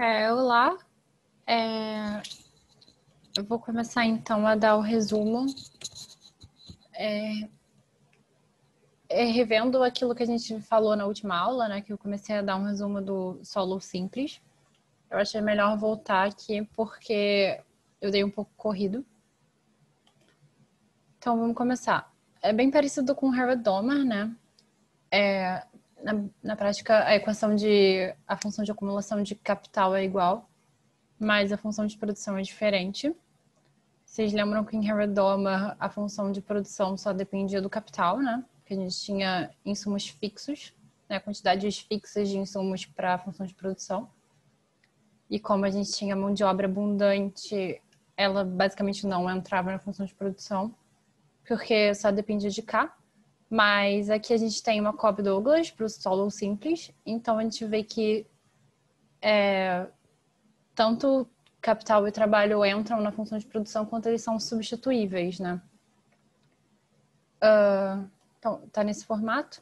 Olá, É, eu vou começar então a dar o resumo, revendo aquilo que a gente falou na última aula, né, que eu comecei a dar um resumo do solo simples. Eu achei melhor voltar aqui porque eu dei um pouco corrido. Então vamos começar. É bem parecido com Harrod-Domar, né? Na prática, a função de acumulação de capital é igual, mas a função de produção é diferente. Vocês lembram que em Harrod-Domar a função de produção só dependia do capital, né? Que a gente tinha insumos fixos, né? Quantidades fixas de insumos para a função de produção. E como a gente tinha mão de obra abundante, ela basicamente não entrava na função de produção, porque só dependia de K. Mas aqui a gente tem uma Cobb-Douglas para o solo simples, então a gente vê que tanto capital e trabalho entram na função de produção quanto eles são substituíveis, né? Então, tá nesse formato.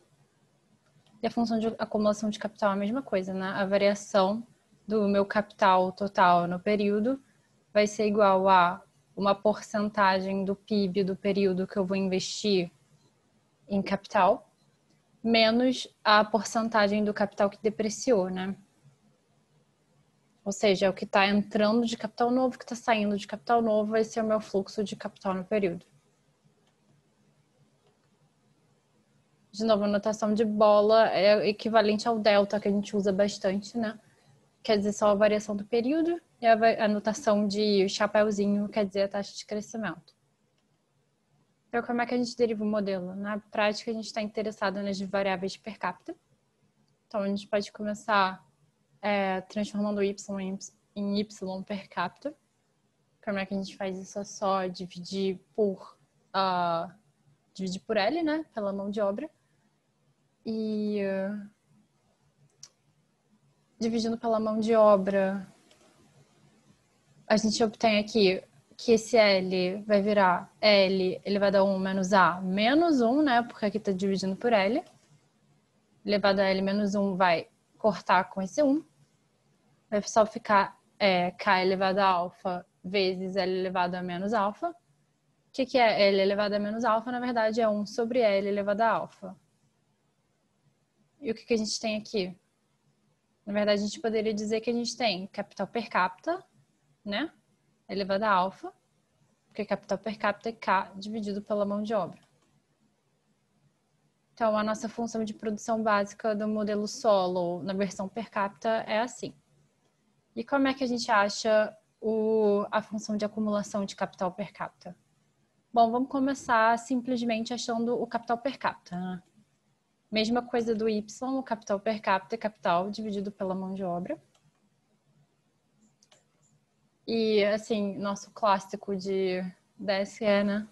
E a função de acumulação de capital é a mesma coisa, né? A variação do meu capital total no período vai ser igual a uma porcentagem do PIB do período que eu vou investir em capital, menos a porcentagem do capital que depreciou, né? Ou seja, é o que está entrando de capital novo, o que está saindo de capital novo, vai ser o meu fluxo de capital no período. De novo, a notação de bola é equivalente ao delta, que a gente usa bastante, né? Quer dizer só a variação do período, e a notação de chapéuzinho quer dizer a taxa de crescimento. Então, como é que a gente deriva o modelo? Na prática, a gente está interessado nas variáveis per capita. Então, a gente pode começar transformando y em y per capita. Como é que a gente faz isso? É só dividir por L, né? Pela mão de obra. E dividindo pela mão de obra, a gente obtém aqui que esse L vai virar L elevado a 1 menos A menos 1, né? Porque aqui está dividindo por L. Elevado a L menos 1 vai cortar com esse 1. Vai só ficar K elevado a alfa vezes L elevado a menos alfa. O que é L elevado a menos alfa? Na verdade, é 1 sobre L elevado a alfa. E o que a gente tem aqui? Na verdade, a gente poderia dizer que a gente tem capital per capita, né? Elevado a alfa, porque capital per capita é K dividido pela mão de obra. Então, a nossa função de produção básica do modelo solo na versão per capita é assim. E como é que a gente acha a função de acumulação de capital per capita? Bom, vamos começar simplesmente achando o capital per capita, né? Mesma coisa do Y, o capital per capita é capital dividido pela mão de obra. E, assim, nosso clássico de DSE, né?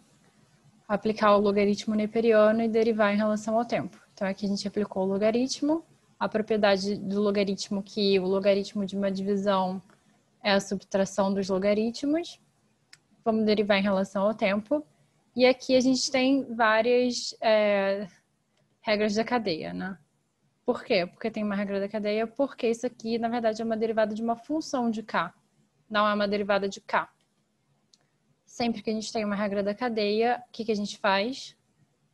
Aplicar o logaritmo neperiano e derivar em relação ao tempo. Então, aqui a gente aplicou o logaritmo, a propriedade do logaritmo que o logaritmo de uma divisão é a subtração dos logaritmos. Vamos derivar em relação ao tempo. E aqui a gente tem várias regras da cadeia, né? Por quê? Porque tem uma regra da cadeia, porque isso aqui, na verdade, é uma derivada de uma função de K. Não é uma derivada de K. Sempre que a gente tem uma regra da cadeia, o que a gente faz?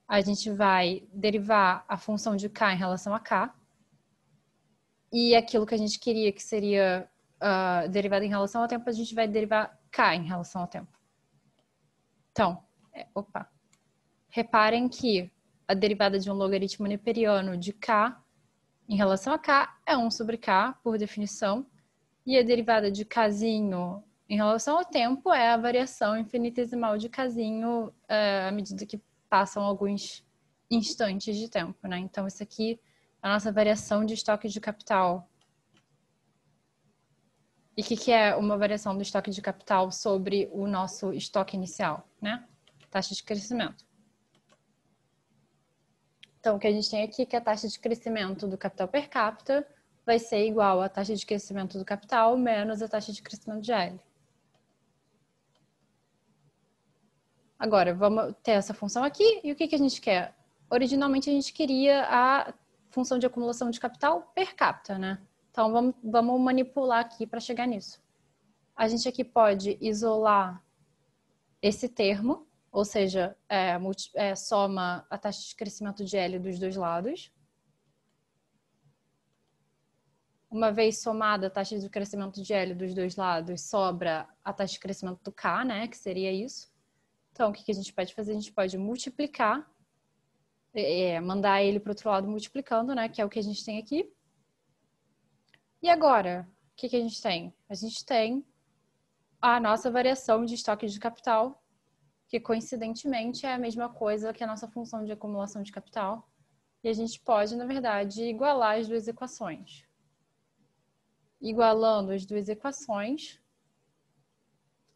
A gente vai derivar a função de K em relação a K. E aquilo que a gente queria que seria derivado em relação ao tempo, a gente vai derivar K em relação ao tempo. Então, reparem que a derivada de um logaritmo neperiano de K em relação a K é 1 sobre K, por definição. E a derivada de Kzinho em relação ao tempo é a variação infinitesimal de Kzinho à medida que passam alguns instantes de tempo, né? Então, isso aqui é a nossa variação de estoque de capital. E o que é uma variação do estoque de capital sobre o nosso estoque inicial, né? Taxa de crescimento. Então, o que a gente tem aqui é que a taxa de crescimento do capital per capita vai ser igual à taxa de crescimento do capital menos a taxa de crescimento de L. Agora, vamos ter essa função aqui. E o que a gente quer? Originalmente, a gente queria a função de acumulação de capital per capita, né? Então, vamos manipular aqui para chegar nisso. A gente aqui pode isolar esse termo, ou seja, soma a taxa de crescimento de L dos dois lados. Uma vez somada a taxa de crescimento de L dos dois lados, sobra a taxa de crescimento do K, né? Que seria isso. Então, o que a gente pode fazer? A gente pode multiplicar, mandar ele para o outro lado multiplicando, né? Que é o que a gente tem aqui. E agora, o que a gente tem? A gente tem a nossa variação de estoque de capital, que coincidentemente é a mesma coisa que a nossa função de acumulação de capital. E a gente pode, na verdade, igualar as duas equações. Igualando as duas equações,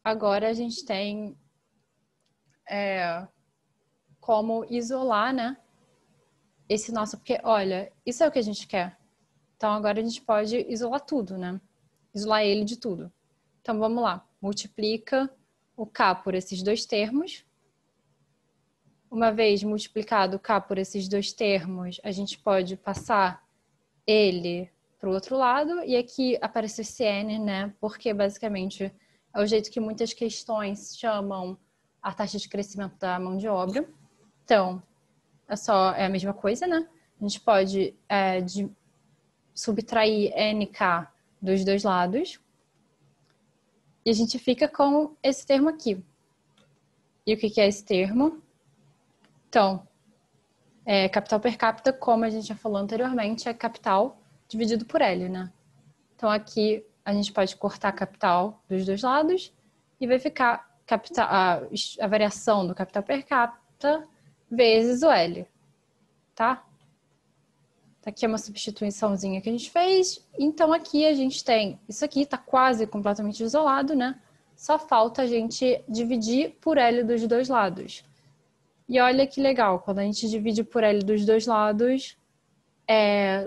agora a gente tem como isolar, né, esse nosso... Porque, olha, isso é o que a gente quer. Então, agora a gente pode isolar tudo, né? Isolar ele de tudo. Então, vamos lá. Multiplica o K por esses dois termos. Uma vez multiplicado o K por esses dois termos, a gente pode passar ele para o outro lado, e aqui aparece esse N, né? Porque basicamente é o jeito que muitas questões chamam a taxa de crescimento da mão de obra. Então, é a mesma coisa, né? A gente pode subtrair NK dos dois lados, e a gente fica com esse termo aqui. E o que é esse termo? Então, capital per capita, como a gente já falou anteriormente, é capital dividido por L, né? Então, aqui a gente pode cortar capital dos dois lados e vai ficar a variação do capital per capita vezes o L, tá? Aqui é uma substituiçãozinha que a gente fez. Então, aqui a gente tem... Isso aqui está quase completamente isolado, né? Só falta a gente dividir por L dos dois lados. E olha que legal, quando a gente divide por L dos dois lados,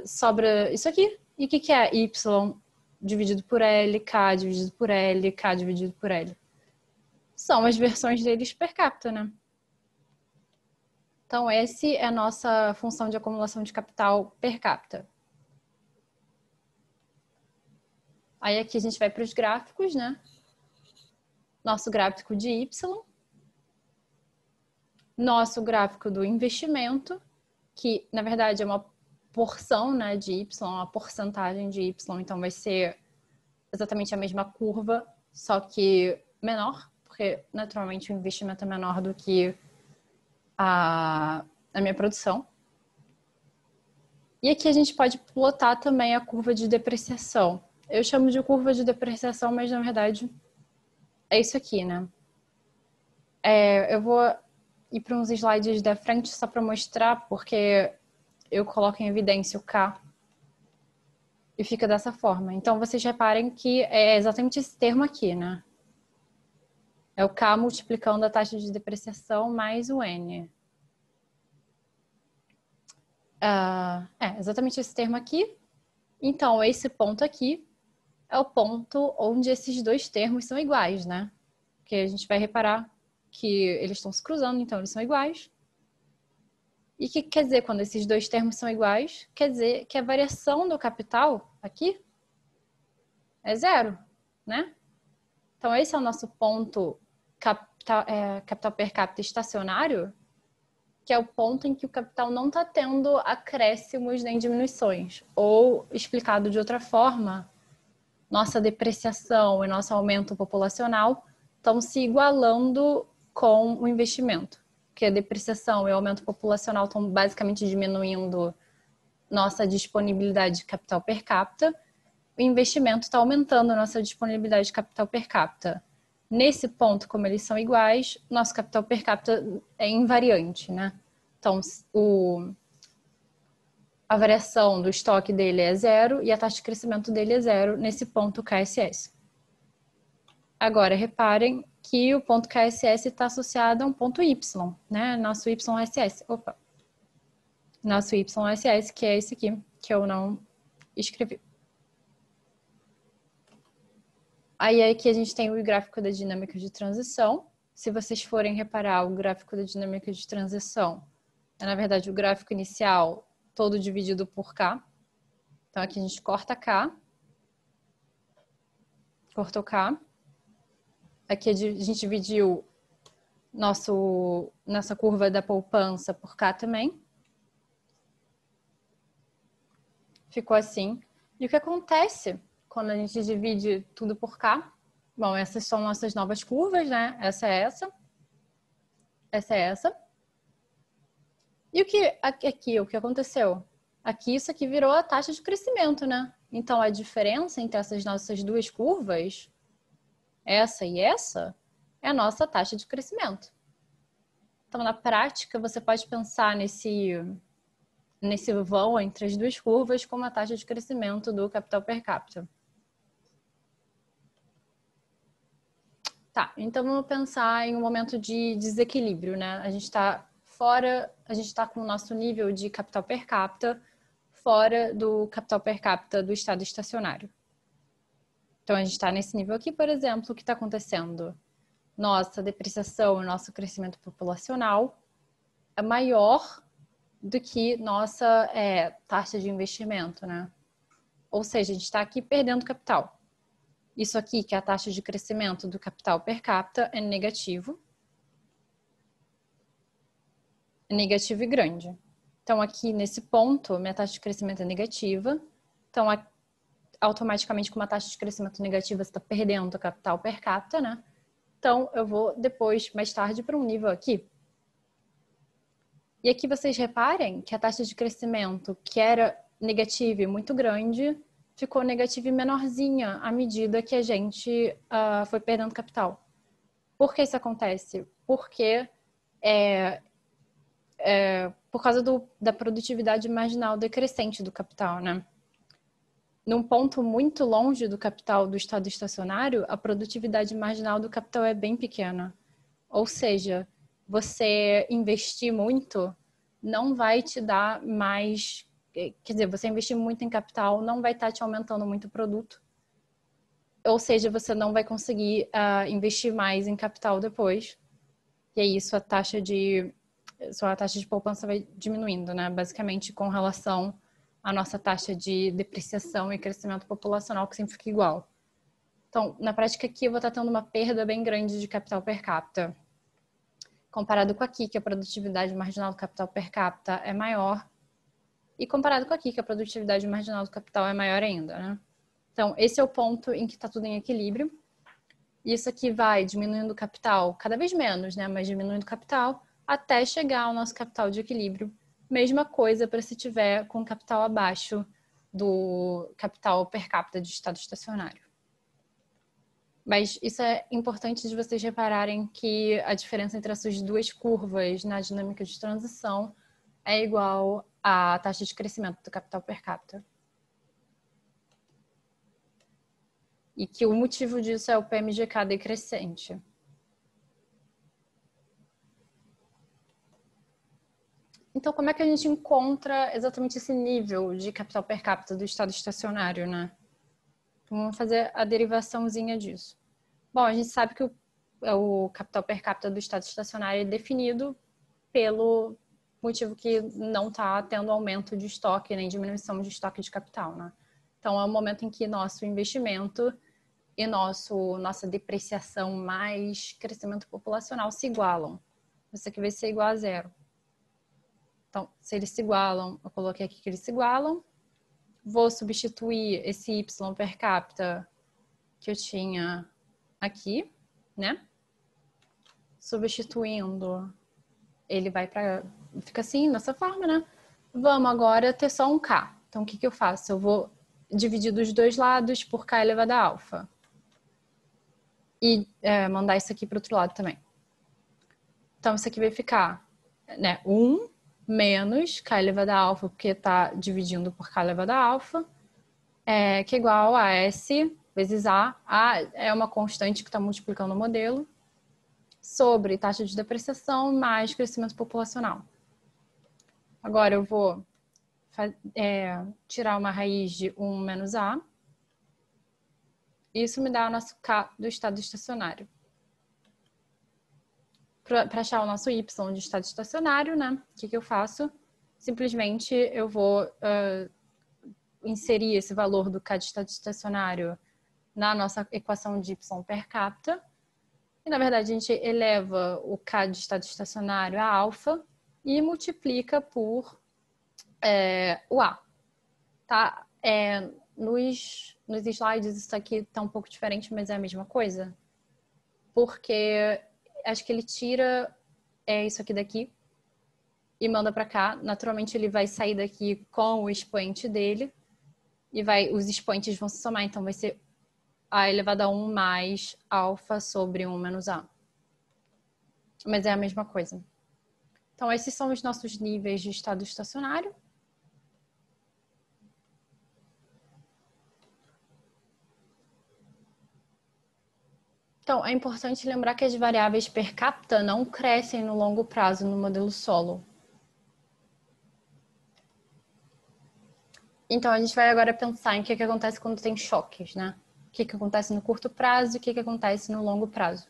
sobra isso aqui. E o que é Y dividido por L, K dividido por L, K dividido por L? São as versões deles per capita, né? Então, essa é a nossa função de acumulação de capital per capita. Aí aqui a gente vai para os gráficos, né? Nosso gráfico de Y. Nosso gráfico do investimento, que na verdade é uma porção, né, de Y, uma porcentagem de Y, então vai ser exatamente a mesma curva, só que menor, porque naturalmente o investimento é menor do que a minha produção. E aqui a gente pode plotar também a curva de depreciação. Eu chamo de curva de depreciação, mas na verdade é isso aqui, né? Eu vou ir para uns slides da frente só para mostrar, porque eu coloco em evidência o K e fica dessa forma. Então, vocês reparem que é exatamente esse termo aqui, né? É o K multiplicando a taxa de depreciação mais o N. Exatamente esse termo aqui. Então, esse ponto aqui é o ponto onde esses dois termos são iguais, né? Porque a gente vai reparar que eles estão se cruzando, então eles são iguais. E o que quer dizer quando esses dois termos são iguais? Quer dizer que a variação do capital aqui é zero, né? Então, esse é o nosso ponto capital per capita estacionário, que é o ponto em que o capital não está tendo acréscimos nem diminuições. Ou, explicado de outra forma, nossa depreciação e nosso aumento populacional estão se igualando com o investimento. Porque a depreciação e o aumento populacional estão basicamente diminuindo nossa disponibilidade de capital per capita. O investimento está aumentando a nossa disponibilidade de capital per capita. Nesse ponto, como eles são iguais, nosso capital per capita é invariante, né? Então, a variação do estoque dele é zero e a taxa de crescimento dele é zero nesse ponto KSS. Agora, reparem que o ponto KSS está associado a um ponto Y, né? Nosso YSS. Opa! Nosso YSS, que é esse aqui, que eu não escrevi. Aí aqui a gente tem o gráfico da dinâmica de transição. Se vocês forem reparar, o gráfico da dinâmica de transição é, na verdade, o gráfico inicial todo dividido por K. Então, aqui a gente corta K cortou K. Aqui a gente dividiu nossa curva da poupança por K também. Ficou assim. E o que acontece quando a gente divide tudo por K? Bom, essas são nossas novas curvas, né? Essa é essa. Essa é essa. E o que aconteceu? Aqui, isso aqui virou a taxa de crescimento, né? Então, a diferença entre essas nossas duas curvas, essa e essa, é a nossa taxa de crescimento. Então, na prática, você pode pensar nesse vão entre as duas curvas como a taxa de crescimento do capital per capita. Tá, então vamos pensar em um momento de desequilíbrio, né? A gente está com o nosso nível de capital per capita fora do capital per capita do estado estacionário. Então, a gente está nesse nível aqui, por exemplo, o que está acontecendo? Nossa depreciação, nosso crescimento populacional é maior do que nossa taxa de investimento, né? Ou seja, a gente está aqui perdendo capital. Isso aqui, que é a taxa de crescimento do capital per capita, é negativo. É negativo e grande. Então, aqui nesse ponto, minha taxa de crescimento é negativa. Então, automaticamente, com uma taxa de crescimento negativa, você está perdendo o capital per capita, né? Então, eu vou depois, mais tarde, para um nível aqui. E aqui vocês reparem que a taxa de crescimento, que era negativa e muito grande, ficou negativa e menorzinha à medida que a gente foi perdendo capital. Por que isso acontece? Porque por causa da produtividade marginal decrescente do capital, né? Num ponto muito longe do capital do estado estacionário, a produtividade marginal do capital é bem pequena. Ou seja, você investir muito não vai te dar mais... Quer dizer, você investir muito em capital não vai estar te aumentando muito o produto. Ou seja, você não vai conseguir investir mais em capital depois. E aí, sua taxa de poupança vai diminuindo, né? Basicamente, com relação à nossa taxa de depreciação e crescimento populacional, que sempre fica igual. Então, na prática aqui, eu vou estar tendo uma perda bem grande de capital per capita. Comparado com aqui, que a produtividade marginal do capital per capita é maior. E comparado com aqui, que a produtividade marginal do capital é maior ainda, né? Então, esse é o ponto em que está tudo em equilíbrio. Isso aqui vai diminuindo o capital cada vez menos, né? Mas diminuindo o capital até chegar ao nosso capital de equilíbrio. Mesma coisa para se tiver com capital abaixo do capital per capita de estado estacionário. Mas isso é importante de vocês repararem que a diferença entre essas duas curvas na dinâmica de transição é igual à taxa de crescimento do capital per capita. E que o motivo disso é o PMGK decrescente. Então, como é que a gente encontra exatamente esse nível de capital per capita do estado estacionário, né? Vamos fazer a derivaçãozinha disso. Bom, a gente sabe que o capital per capita do estado estacionário é definido pelo motivo que não está tendo aumento de estoque nem diminuição de estoque de capital, né? Então, é o momento em que nosso investimento e nossa depreciação mais crescimento populacional se igualam. Isso aqui vai ser igual a zero. Então, se eles se igualam, eu coloquei aqui que eles se igualam. Vou substituir esse Y per capita que eu tinha aqui, né? Substituindo, ele vai para... Fica assim, dessa forma, né? Vamos agora ter só um K. Então, o que eu faço? Eu vou dividir dos dois lados por K elevado a alfa. E mandar isso aqui para o outro lado também. Então, isso aqui vai ficar, né, 1 menos K elevado a alfa, porque está dividindo por K elevado a alfa, que é igual a S vezes A. A é uma constante que está multiplicando o modelo, sobre taxa de depreciação mais crescimento populacional. Agora eu vou tirar uma raiz de 1 menos A. Isso me dá o nosso K do estado estacionário. Para achar o nosso Y de estado estacionário, né? O que eu faço? Simplesmente eu vou inserir esse valor do K de estado estacionário na nossa equação de y per capita. E, na verdade, a gente eleva o K de estado estacionário a alfa e multiplica por o A. Tá? Nos slides isso aqui está um pouco diferente, mas é a mesma coisa. Porque acho que ele tira isso aqui daqui e manda para cá. Naturalmente, ele vai sair daqui com o expoente dele e os expoentes vão se somar. Então, vai ser A elevado a 1 mais alfa sobre 1 menos A. Mas é a mesma coisa. Então, esses são os nossos níveis de estado estacionário. Então, é importante lembrar que as variáveis per capita não crescem no longo prazo no modelo solo. Então, a gente vai agora pensar em o que acontece quando tem choques, né? O que acontece no curto prazo e o que acontece no longo prazo.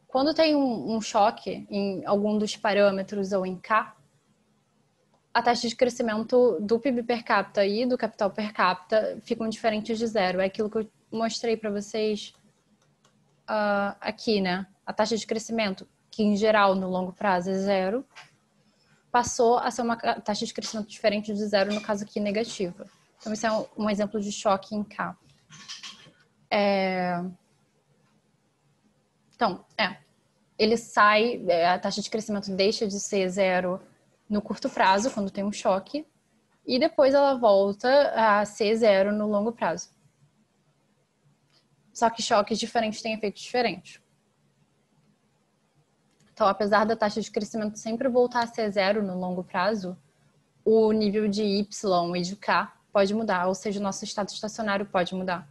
Quando tem um choque em algum dos parâmetros ou em K, a taxa de crescimento do PIB per capita e do capital per capita ficam diferentes de zero. É aquilo que eu mostrei para vocês aqui, né? A taxa de crescimento, que em geral no longo prazo é zero, passou a ser uma taxa de crescimento diferente de zero, no caso aqui negativa. Então, esse é um exemplo de choque em K. Então, ele sai, a taxa de crescimento deixa de ser zero no curto prazo, quando tem um choque, e depois ela volta a ser zero no longo prazo. Só que choques diferentes têm efeitos diferentes. Então, apesar da taxa de crescimento sempre voltar a ser zero no longo prazo, o nível de Y e de K pode mudar, ou seja, o nosso estado estacionário pode mudar.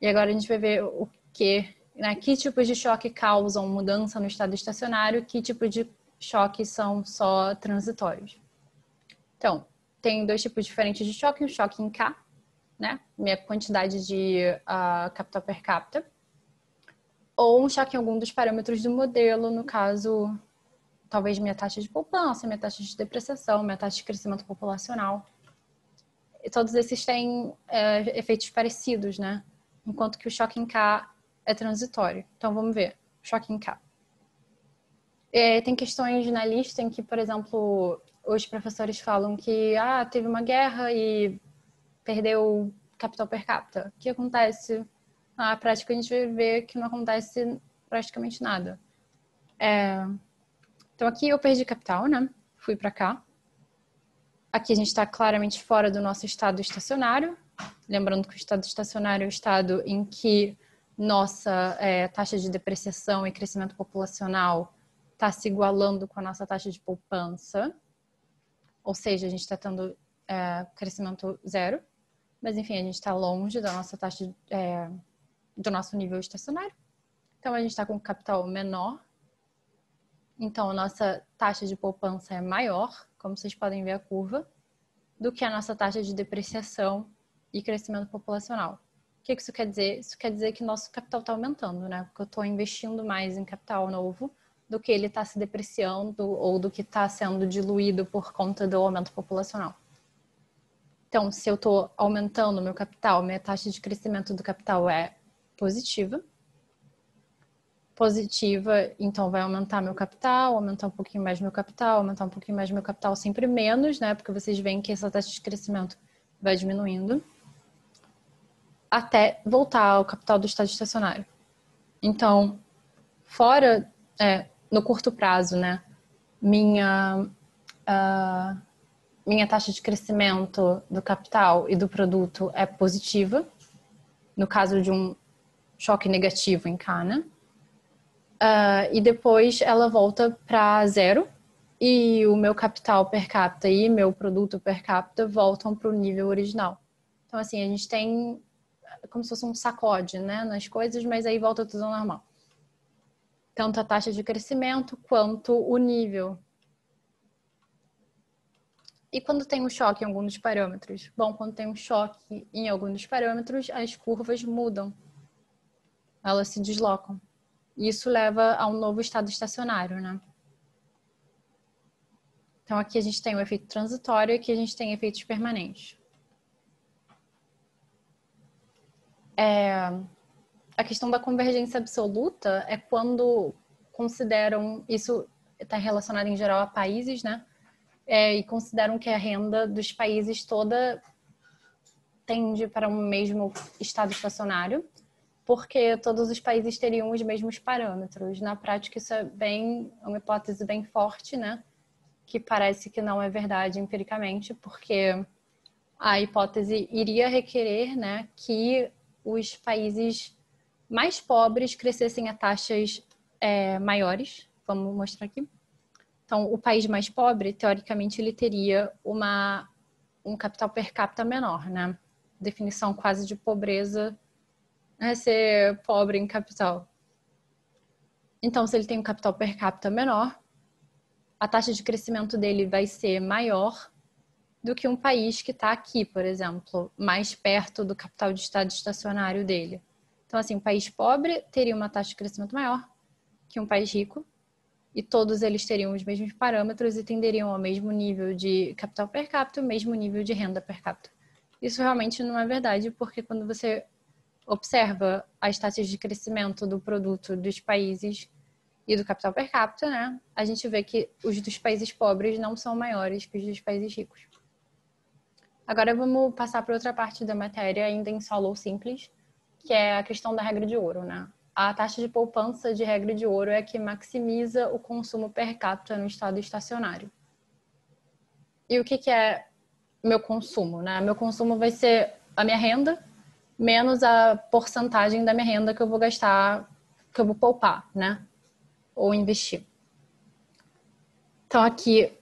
E agora a gente vai ver o que, né, que tipos de choque causam mudança no estado estacionário, que tipo de choque são só transitórios. Então, tem dois tipos diferentes de choque, o choque em K, né, minha quantidade de capital per capita, ou um choque em algum dos parâmetros do modelo, no caso, talvez minha taxa de poupança, minha taxa de depreciação, minha taxa de crescimento populacional. E todos esses têm efeitos parecidos, né? Enquanto que o choque em K é transitório. Então, vamos ver. Choque em K. Tem questões na lista em que, por exemplo, os professores falam que teve uma guerra e perdeu capital per capita. O que acontece? Na prática, a gente vai ver que não acontece praticamente nada. Então, aqui eu perdi capital, né? Fui para cá. Aqui a gente está claramente fora do nosso estado estacionário. Lembrando que o estado estacionário é o estado em que nossa taxa de depreciação e crescimento populacional está se igualando com a nossa taxa de poupança. Ou seja, a gente está tendo crescimento zero. Mas, enfim, a gente está longe da nossa taxa, do nosso nível estacionário. Então, a gente está com capital menor. Então, a nossa taxa de poupança é maior, como vocês podem ver a curva, do que a nossa taxa de depreciação e crescimento populacional. O que isso quer dizer? Isso quer dizer que nosso capital está aumentando, né? Porque eu estou investindo mais em capital novo do que ele está se depreciando ou do que está sendo diluído por conta do aumento populacional. Então, se eu estou aumentando o meu capital, minha taxa de crescimento do capital é positiva. Positiva, então vai aumentar meu capital, aumentar um pouquinho mais meu capital, aumentar um pouquinho mais meu capital, sempre menos, né? Porque vocês veem que essa taxa de crescimento vai diminuindo até voltar ao capital do estado estacionário. Então, fora, no curto prazo, né? Minha taxa de crescimento do capital e do produto é positiva, no caso de um choque negativo em K, né? E depois ela volta para zero e o meu capital per capita e meu produto per capita voltam para o nível original. Então, assim, a gente tem como se fosse um sacode, né, nas coisas, mas aí volta tudo ao normal. Tanto a taxa de crescimento quanto o nível. E quando tem um choque em algum dos parâmetros? Bom, quando tem um choque em algum dos parâmetros, as curvas mudam. Elas se deslocam. Isso leva a um novo estado estacionário, né? Então, aqui a gente tem o efeito transitório e aqui a gente tem efeitos permanentes. A questão da convergência absoluta é quando consideram, isso está relacionado em geral a países, né? E consideram que a renda dos países toda tende para um mesmo estado estacionário, porque todos os países teriam os mesmos parâmetros. Na prática, isso é uma hipótese bem forte, né? Que parece que não é verdade empiricamente, porque a hipótese iria requerer, né, que os países mais pobres crescessem a taxas maiores. Vamos mostrar aqui. Então, o país mais pobre, teoricamente, ele teria um capital per capita menor, né? Definição quase de pobreza é ser pobre em capital. Então, se ele tem um capital per capita menor, a taxa de crescimento dele vai ser maior do que um país que está aqui, por exemplo, mais perto do capital de estado estacionário dele. Então, assim, um país pobre teria uma taxa de crescimento maior que um país rico, e todos eles teriam os mesmos parâmetros e tenderiam ao mesmo nível de capital per capita, o mesmo nível de renda per capita. Isso realmente não é verdade, porque quando você observa as taxas de crescimento do produto dos países e do capital per capita, né, a gente vê que os dos países pobres não são maiores que os dos países ricos. Agora vamos passar para outra parte da matéria, ainda em solo ou simples, que é a questão da regra de ouro, né? A taxa de poupança de regra de ouro é a que maximiza o consumo per capita no estado estacionário. E o que é meu consumo, né? Meu consumo vai ser a minha renda menos a porcentagem da minha renda que eu vou gastar, que eu vou poupar, né? Ou investir. Então aqui,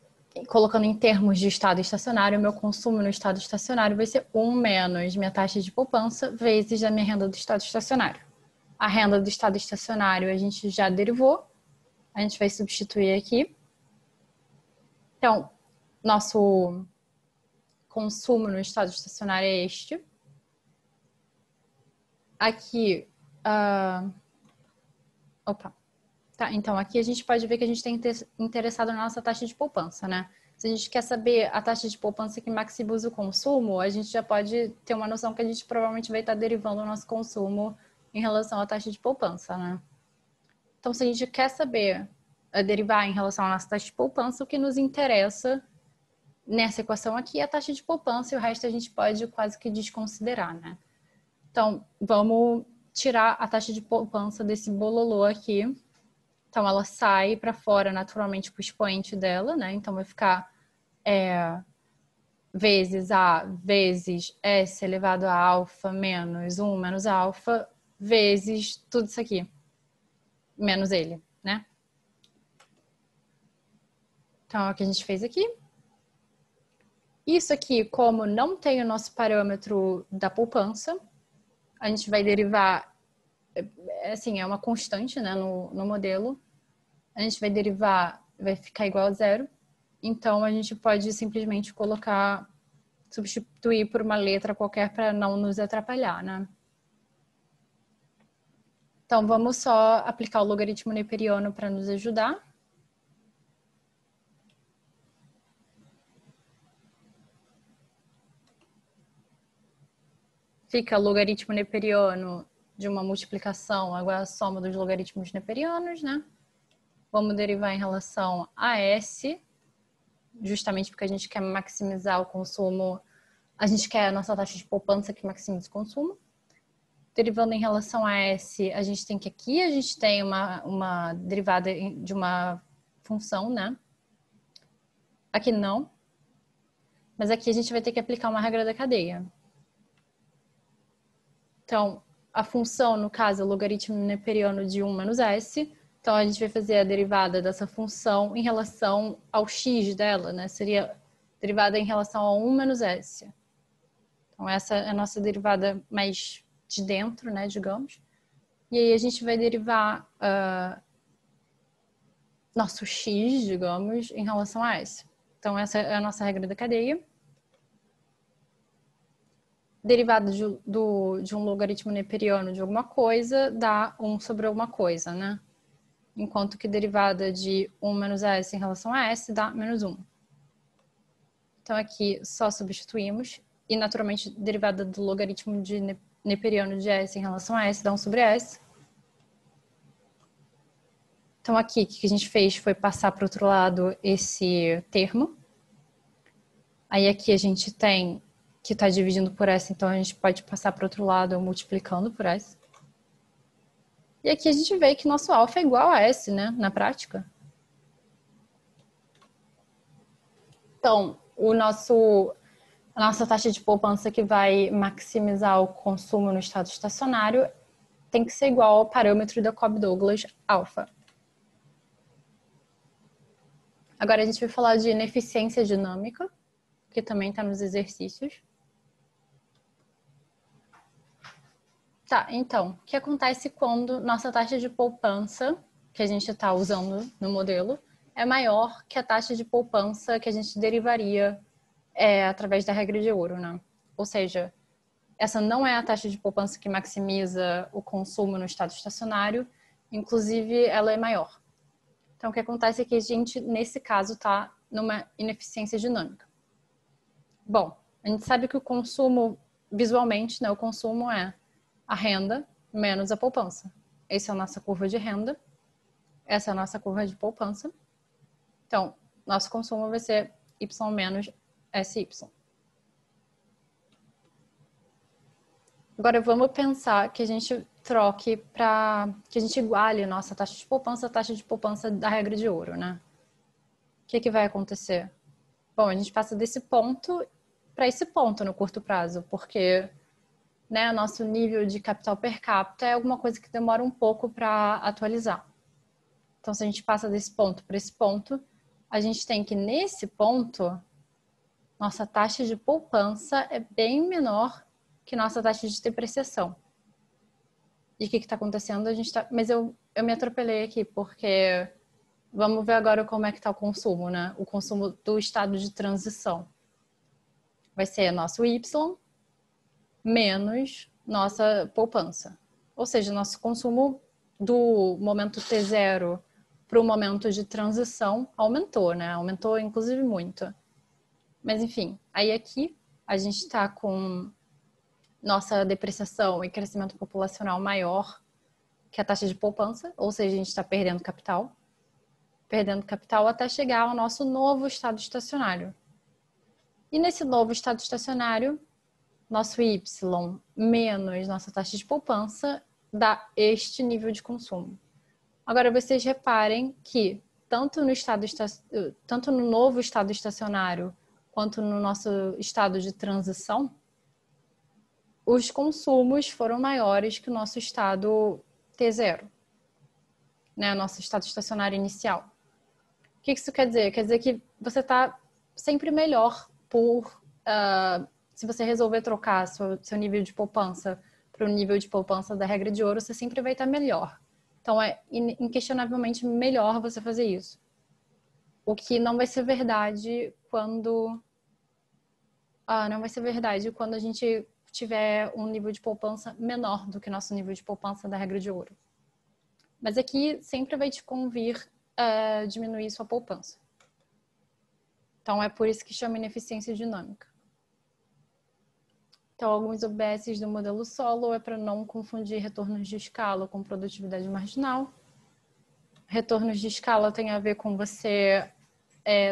colocando em termos de estado estacionário, meu consumo no estado estacionário vai ser 1 menos minha taxa de poupança vezes a minha renda do estado estacionário. A renda do estado estacionário a gente já derivou, a gente vai substituir aqui. Então, nosso consumo no estado estacionário é este. Aqui, Tá, então aqui a gente pode ver que a gente tem interessado na nossa taxa de poupança, né? Se a gente quer saber a taxa de poupança que maximiza o consumo, a gente já pode ter uma noção que a gente provavelmente vai estar derivando o nosso consumo em relação à taxa de poupança, né? Então, se a gente quer saber derivar em relação à nossa taxa de poupança, o que nos interessa nessa equação aqui é a taxa de poupança e o resto a gente pode quase que desconsiderar, né? Então, vamos tirar a taxa de poupança desse bololô aqui. Então, ela sai para fora naturalmente com o expoente dela, né? Então, vai ficar vezes A vezes S elevado a alfa menos 1 menos alfa vezes tudo isso aqui, menos ele, né? Então, é o que a gente fez aqui. Isso aqui, como não tem o nosso parâmetro da poupança, a gente vai derivar, assim, é uma constante, né, no modelo. A gente vai derivar, vai ficar igual a zero. Então, a gente pode simplesmente substituir por uma letra qualquer para não nos atrapalhar, né? Então, vamos só aplicar o logaritmo neperiano para nos ajudar. Fica logaritmo neperiano de uma multiplicação igual à soma dos logaritmos neperianos, né? Vamos derivar em relação a S, justamente porque a gente quer maximizar o consumo, a gente quer a nossa taxa de poupança que maximiza o consumo. Derivando em relação a S, a gente tem que aqui, a gente tem uma derivada de uma função, né? Aqui não. Mas aqui a gente vai ter que aplicar uma regra da cadeia. Então, a função, no caso, é o logaritmo neperiano de 1 menos S. Então, a gente vai fazer a derivada dessa função em relação ao x dela, né? Seria derivada em relação a 1 menos S. Então, essa é a nossa derivada mais de dentro, né, digamos. E aí a gente vai derivar nosso x, digamos, em relação a S. Então, essa é a nossa regra da cadeia. Derivada de um logaritmo neperiano de alguma coisa dá 1 sobre alguma coisa, né? Enquanto que derivada de 1 menos S em relação a S dá menos 1. Então, aqui só substituímos. E, naturalmente, derivada do logaritmo neperiano de S em relação a S dá 1 sobre S. Então, aqui, o que a gente fez foi passar para o outro lado esse termo. Aí, aqui a gente tem que está dividindo por S, então a gente pode passar para o outro lado multiplicando por S. E aqui a gente vê que nosso alfa é igual a S, né, na prática. Então, a nossa taxa de poupança que vai maximizar o consumo no estado estacionário tem que ser igual ao parâmetro da Cobb-Douglas alfa. Agora a gente vai falar de ineficiência dinâmica, que também está nos exercícios. Tá, então, o que acontece quando nossa taxa de poupança, que a gente está usando no modelo, é maior que a taxa de poupança que a gente derivaria através da regra de ouro, né? Ou seja, essa não é a taxa de poupança que maximiza o consumo no estado estacionário, inclusive ela é maior. Então, o que acontece é que a gente, nesse caso, está numa ineficiência dinâmica. Bom, a gente sabe que o consumo, visualmente, né, o consumo é a renda menos a poupança. Essa é a nossa curva de renda, essa é a nossa curva de poupança. Então, nosso consumo vai ser Y menos SY. Agora, vamos pensar que a gente troque que a gente iguale nossa taxa de poupança à taxa de poupança da regra de ouro, né? O que vai acontecer? Bom, a gente passa desse ponto para esse ponto no curto prazo, porque né, nosso nível de capital per capita é alguma coisa que demora um pouco para atualizar. Então, se a gente passa desse ponto para esse ponto, a gente tem que, nesse ponto, nossa taxa de poupança é bem menor que nossa taxa de depreciação. E o que está acontecendo? Mas eu me atropelei aqui, porque vamos ver agora como é que está o consumo, né? O consumo do estado de transição. Vai ser nosso Y menos nossa poupança. Ou seja, nosso consumo do momento T0 para o momento de transição aumentou, né? Aumentou, inclusive, muito. Mas, enfim, aí aqui a gente está com nossa depreciação e crescimento populacional maior que a taxa de poupança, ou seja, a gente está perdendo capital até chegar ao nosso novo estado estacionário. E nesse novo estado estacionário, nosso Y menos nossa taxa de poupança dá este nível de consumo. Agora, vocês reparem que tanto no novo estado estacionário quanto no nosso estado de transição, os consumos foram maiores que o nosso estado T0, né? Nosso estado estacionário inicial. O que isso quer dizer? Quer dizer que você está sempre melhor se você resolver trocar seu nível de poupança para o nível de poupança da regra de ouro, você sempre vai estar melhor. Então, é inquestionavelmente melhor você fazer isso. O que não vai ser verdade quando a gente tiver um nível de poupança menor do que nosso nível de poupança da regra de ouro. Mas aqui sempre vai te convir diminuir sua poupança. Então, é por isso que chama ineficiência dinâmica. Então, alguns OBS do modelo solo é para não confundir retornos de escala com produtividade marginal. Retornos de escala tem a ver com você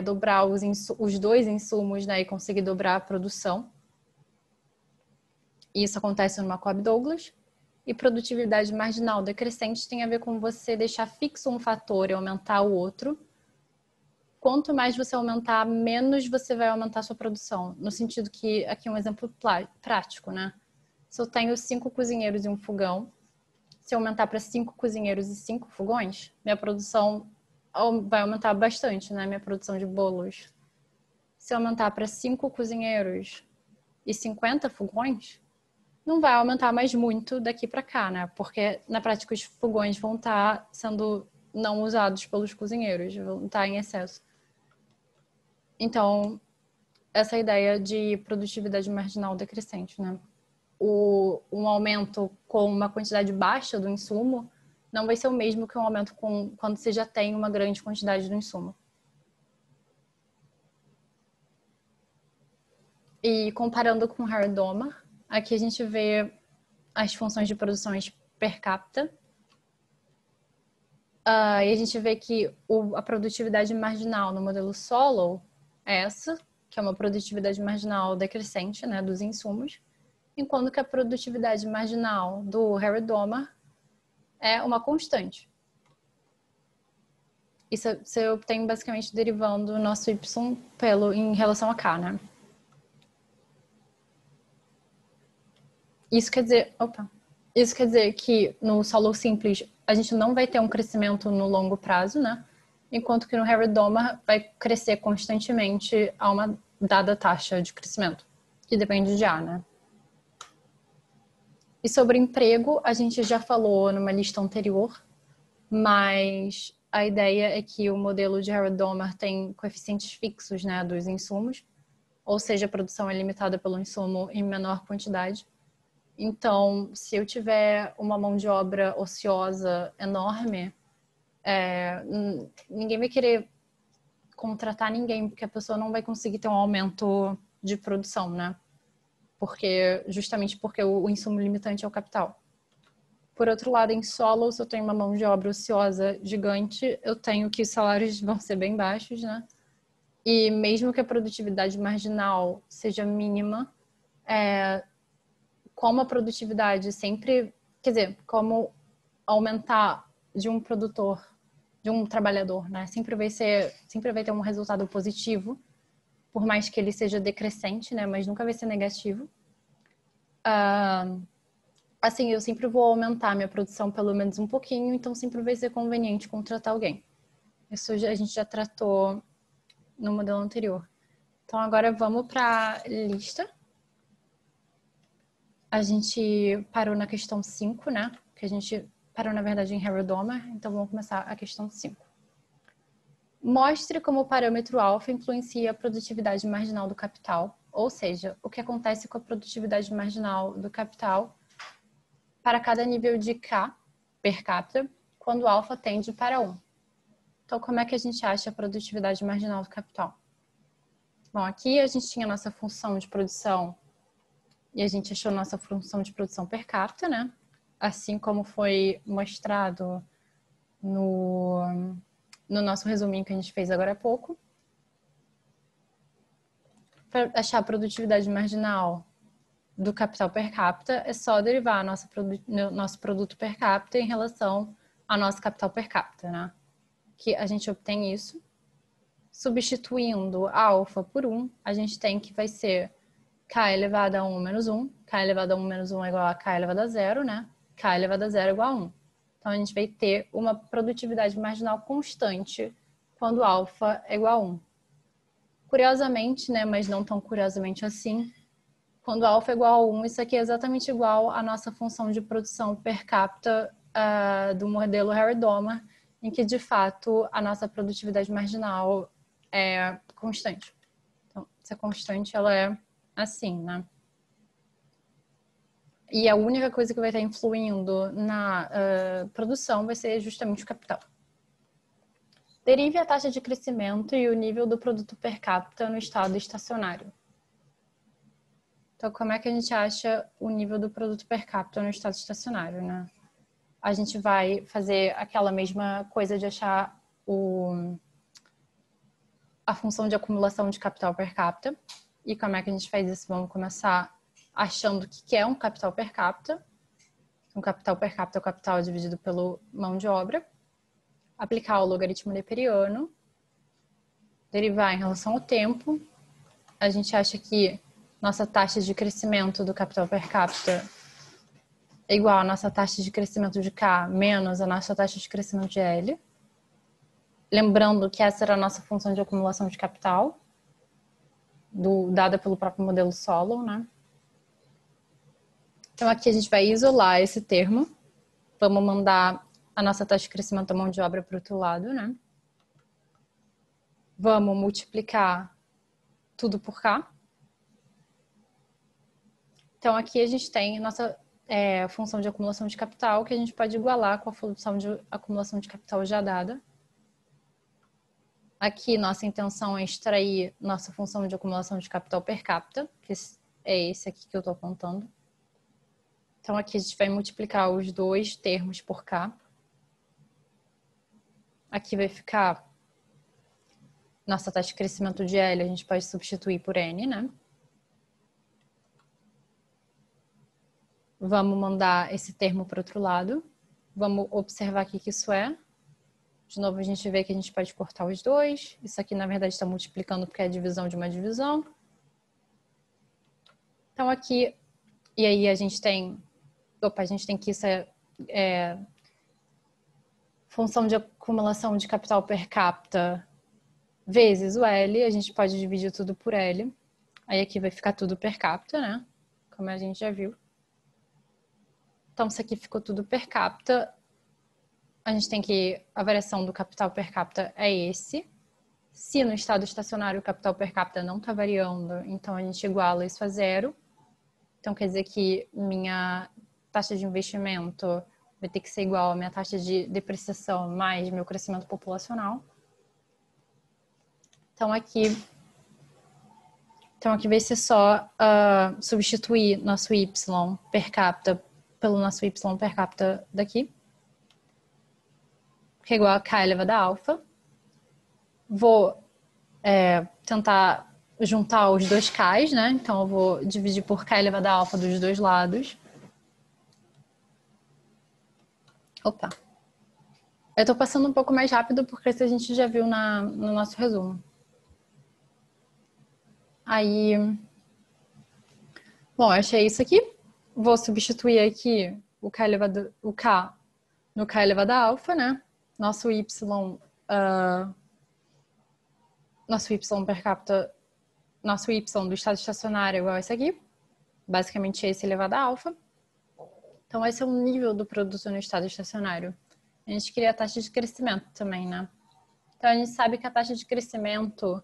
dobrar os dois insumos, né, e conseguir dobrar a produção. Isso acontece numa Cobb-Douglas. E produtividade marginal decrescente tem a ver com você deixar fixo um fator e aumentar o outro. Quanto mais você aumentar, menos você vai aumentar a sua produção. No sentido que, aqui é um exemplo prático, né? Se eu tenho 5 cozinheiros e um fogão, se eu aumentar para 5 cozinheiros e 5 fogões, minha produção vai aumentar bastante, né? Minha produção de bolos. Se eu aumentar para 5 cozinheiros e 50 fogões, não vai aumentar mais muito daqui para cá, né? Porque, na prática, os fogões vão estar sendo não usados pelos cozinheiros, vão estar em excesso. Então, essa ideia de produtividade marginal decrescente, né? Um aumento com uma quantidade baixa do insumo não vai ser o mesmo que um aumento quando você já tem uma grande quantidade do insumo. E comparando com Harry-Domer, aqui a gente vê as funções de produção per capita. E a gente vê que a produtividade marginal no modelo Solow é essa, que é uma produtividade marginal decrescente, né, dos insumos, enquanto que a produtividade marginal do Harry-Domer é uma constante. Isso você obtém basicamente derivando o nosso Y em relação a K, né? Isso quer dizer que no Solow simples a gente não vai ter um crescimento no longo prazo, né? Enquanto que no Harry-Domer vai crescer constantemente a uma dada taxa de crescimento, que depende de A, né? E sobre emprego, a gente já falou numa lista anterior, mas a ideia é que o modelo de Harry-Domer tem coeficientes fixos, né, dos insumos, ou seja, a produção é limitada pelo insumo em menor quantidade. Então, se eu tiver uma mão de obra ociosa enorme, ninguém vai querer contratar ninguém, porque a pessoa não vai conseguir ter um aumento de produção, né? Justamente porque o insumo limitante é o capital. Por outro lado, em Solow, se eu tenho uma mão de obra ociosa gigante, eu tenho que os salários vão ser bem baixos, né? E mesmo que a produtividade marginal seja mínima, como a produtividade sempre... Quer dizer, como aumentar de um produtor, de um trabalhador, né? Sempre vai ter um resultado positivo, por mais que ele seja decrescente, né? Mas nunca vai ser negativo. Assim, eu sempre vou aumentar minha produção pelo menos um pouquinho, então sempre vai ser conveniente contratar alguém. Isso a gente já tratou no modelo anterior. Então, agora vamos para a lista. A gente parou na questão 5, né? Que a gente parou, na verdade, em Harry-Domer. Então, vamos começar a questão 5. Mostre como o parâmetro alfa influencia a produtividade marginal do capital, ou seja, o que acontece com a produtividade marginal do capital para cada nível de K per capita, quando alfa tende para 1. Então, como é que a gente acha a produtividade marginal do capital? Bom, aqui a gente tinha a nossa função de produção e a gente achou nossa função de produção per capita, né? Assim como foi mostrado no nosso resuminho que a gente fez agora há pouco. Para achar a produtividade marginal do capital per capita, é só derivar nosso produto per capita em relação ao nosso capital per capita, né? Que a gente obtém isso. Substituindo alfa por 1, a gente tem que vai ser k elevado a 1 menos 1. K elevado a 1 menos 1 é igual a k elevado a 0, né? K elevado a 0 é igual a 1. Então, a gente vai ter uma produtividade marginal constante quando alfa é igual a 1. Curiosamente, né, mas não tão curiosamente assim, quando alfa é igual a 1, isso aqui é exatamente igual à nossa função de produção per capita do modelo Harry-Domer, em que, de fato, a nossa produtividade marginal é constante. Então, essa constante, ela é assim, né? E a única coisa que vai estar influindo na produção vai ser justamente o capital. Derive a taxa de crescimento e o nível do produto per capita no estado estacionário. Então, como é que a gente acha o nível do produto per capita no estado estacionário, né? A gente vai fazer aquela mesma coisa de achar a função de acumulação de capital per capita. E como é que a gente faz isso? Vamos começar achando o que é um capital per capita. Um capital per capita é o capital dividido pela mão de obra. Aplicar o logaritmo neperiano. Derivar em relação ao tempo. A gente acha que nossa taxa de crescimento do capital per capita é igual à nossa taxa de crescimento de K menos a nossa taxa de crescimento de L. Lembrando que essa era a nossa função de acumulação de capital, dada pelo próprio modelo Solow, né? Então, aqui a gente vai isolar esse termo. Vamos mandar a nossa taxa de crescimento da mão de obra para o outro lado, né? Vamos multiplicar tudo por K. Então, aqui a gente tem nossa função de acumulação de capital, que a gente pode igualar com a função de acumulação de capital já dada. Aqui, nossa intenção é extrair nossa função de acumulação de capital per capita, que é esse aqui que eu estou apontando. Então, aqui a gente vai multiplicar os dois termos por K. Aqui vai ficar nossa taxa de crescimento de L, a gente pode substituir por N, né? Vamos mandar esse termo para o outro lado. Vamos observar aqui que isso é. De novo, a gente vê que a gente pode cortar os dois. Isso aqui, na verdade, está multiplicando porque é a divisão de uma divisão. Então, aqui... E aí, a gente tem... Opa, a gente tem que isso é função de acumulação de capital per capita vezes o L. A gente pode dividir tudo por L. Aí, aqui vai ficar tudo per capita, né? Como a gente já viu. Então, isso aqui ficou tudo per capita. A gente tem que... A variação do capital per capita é esse. Se no estado estacionário o capital per capita não está variando, então a gente iguala isso a zero. Então, quer dizer que minha taxa de investimento vai ter que ser igual à minha taxa de depreciação mais meu crescimento populacional. Então, aqui vai ser só substituir nosso Y per capita pelo nosso Y per capita daqui, que é igual a K elevado a alfa. Vou tentar juntar os dois K's, né? Então, eu vou dividir por K elevado a alfa dos dois lados. Opa! Eu tô passando um pouco mais rápido porque isso a gente já viu no nosso resumo. Aí... Bom, achei isso aqui. Vou substituir aqui o K no K elevado a alfa, né? Nosso Y per capita, nosso Y do estado estacionário é igual a esse aqui. Basicamente, esse elevado a alfa. Então, esse é o nível do produto no estado estacionário. A gente cria a taxa de crescimento também, né? Então, a gente sabe que a taxa de crescimento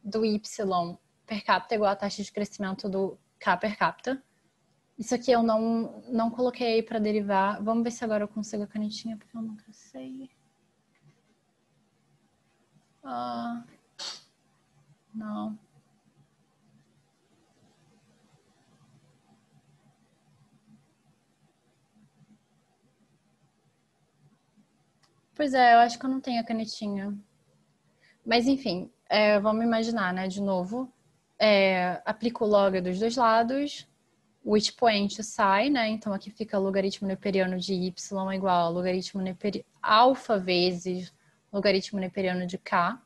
do Y per capita é igual à taxa de crescimento do K per capita. Isso aqui eu não coloquei aí para derivar. Vamos ver se agora eu consigo a canetinha, porque eu nunca sei. Não. Pois é, eu acho que eu não tenho a canetinha. Mas enfim, vamos imaginar, né? De novo, aplico o log dos dois lados, o expoente sai, né? Então aqui fica logaritmo neperiano de y igual a logaritmo alfa vezes logaritmo neperiano de k.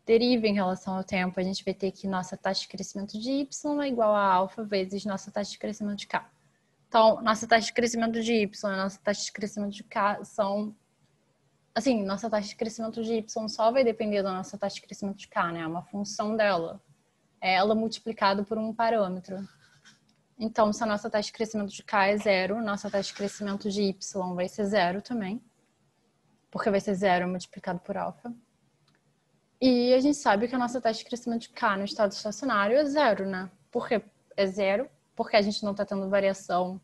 Deriva em relação ao tempo, a gente vai ter que nossa taxa de crescimento de y é igual a alfa vezes nossa taxa de crescimento de k. Então, nossa taxa de crescimento de y e nossa taxa de crescimento de k são... Assim, nossa taxa de crescimento de y só vai depender da nossa taxa de crescimento de k, né? É uma função dela. É ela multiplicada por um parâmetro. Então, se a nossa taxa de crescimento de k é zero, nossa taxa de crescimento de y vai ser zero também. Porque vai ser zero multiplicado por alfa. E a gente sabe que a nossa taxa de crescimento de k no estado estacionário é zero, né? Por que é zero? Porque a gente não está tendo variação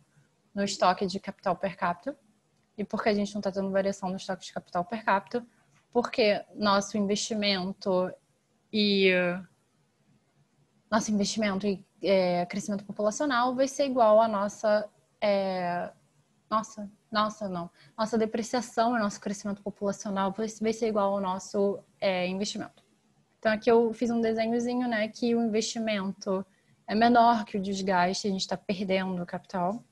no estoque de capital per capita. E porque a gente não está tendo variação no estoque de capital per capita. Porque nosso investimento e crescimento populacional vai ser igual à nossa nossa depreciação e nosso crescimento populacional vai ser igual ao nosso investimento. Então aqui eu fiz um desenhozinho, né, que o investimento é menor que o desgaste, a gente está perdendo capital.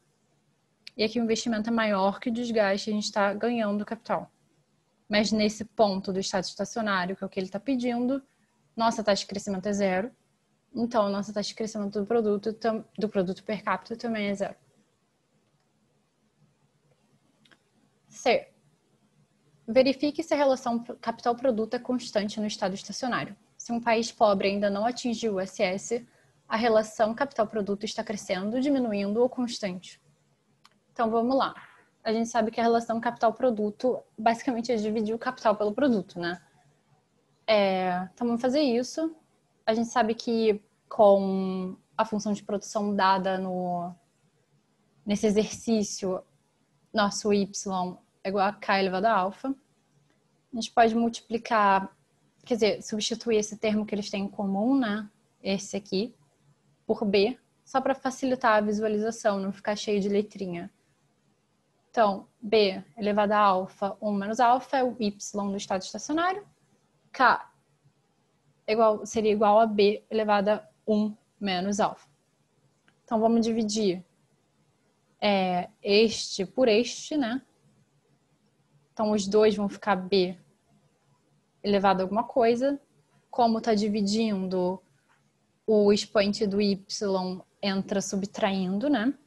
E aqui o investimento é maior que o desgaste, a gente está ganhando capital. Mas nesse ponto do estado estacionário, que é o que ele está pedindo, nossa taxa de crescimento é zero. Então, nossa taxa de crescimento do produto per capita também é zero. C. Verifique se a relação capital-produto é constante no estado estacionário. Se um país pobre ainda não atingiu o SS, a relação capital-produto está crescendo, diminuindo ou constante. Então, vamos lá. A gente sabe que a relação capital-produto basicamente é dividir o capital pelo produto, né? Então, vamos fazer isso. A gente sabe que com a função de produção dada nesse exercício, nosso y é igual a k elevado a alfa. A gente pode multiplicar, quer dizer, substituir esse termo que eles têm em comum, né? Esse aqui, por b, só para facilitar a visualização, não ficar cheio de letrinha. Então, B elevado a alfa, 1 menos alfa, é o y do estado estacionário. K seria igual a B elevado a 1 menos alfa. Então, vamos dividir este por este, né? Então, os dois vão ficar B elevado a alguma coisa. Como está dividindo, o expoente do y entra subtraindo, né?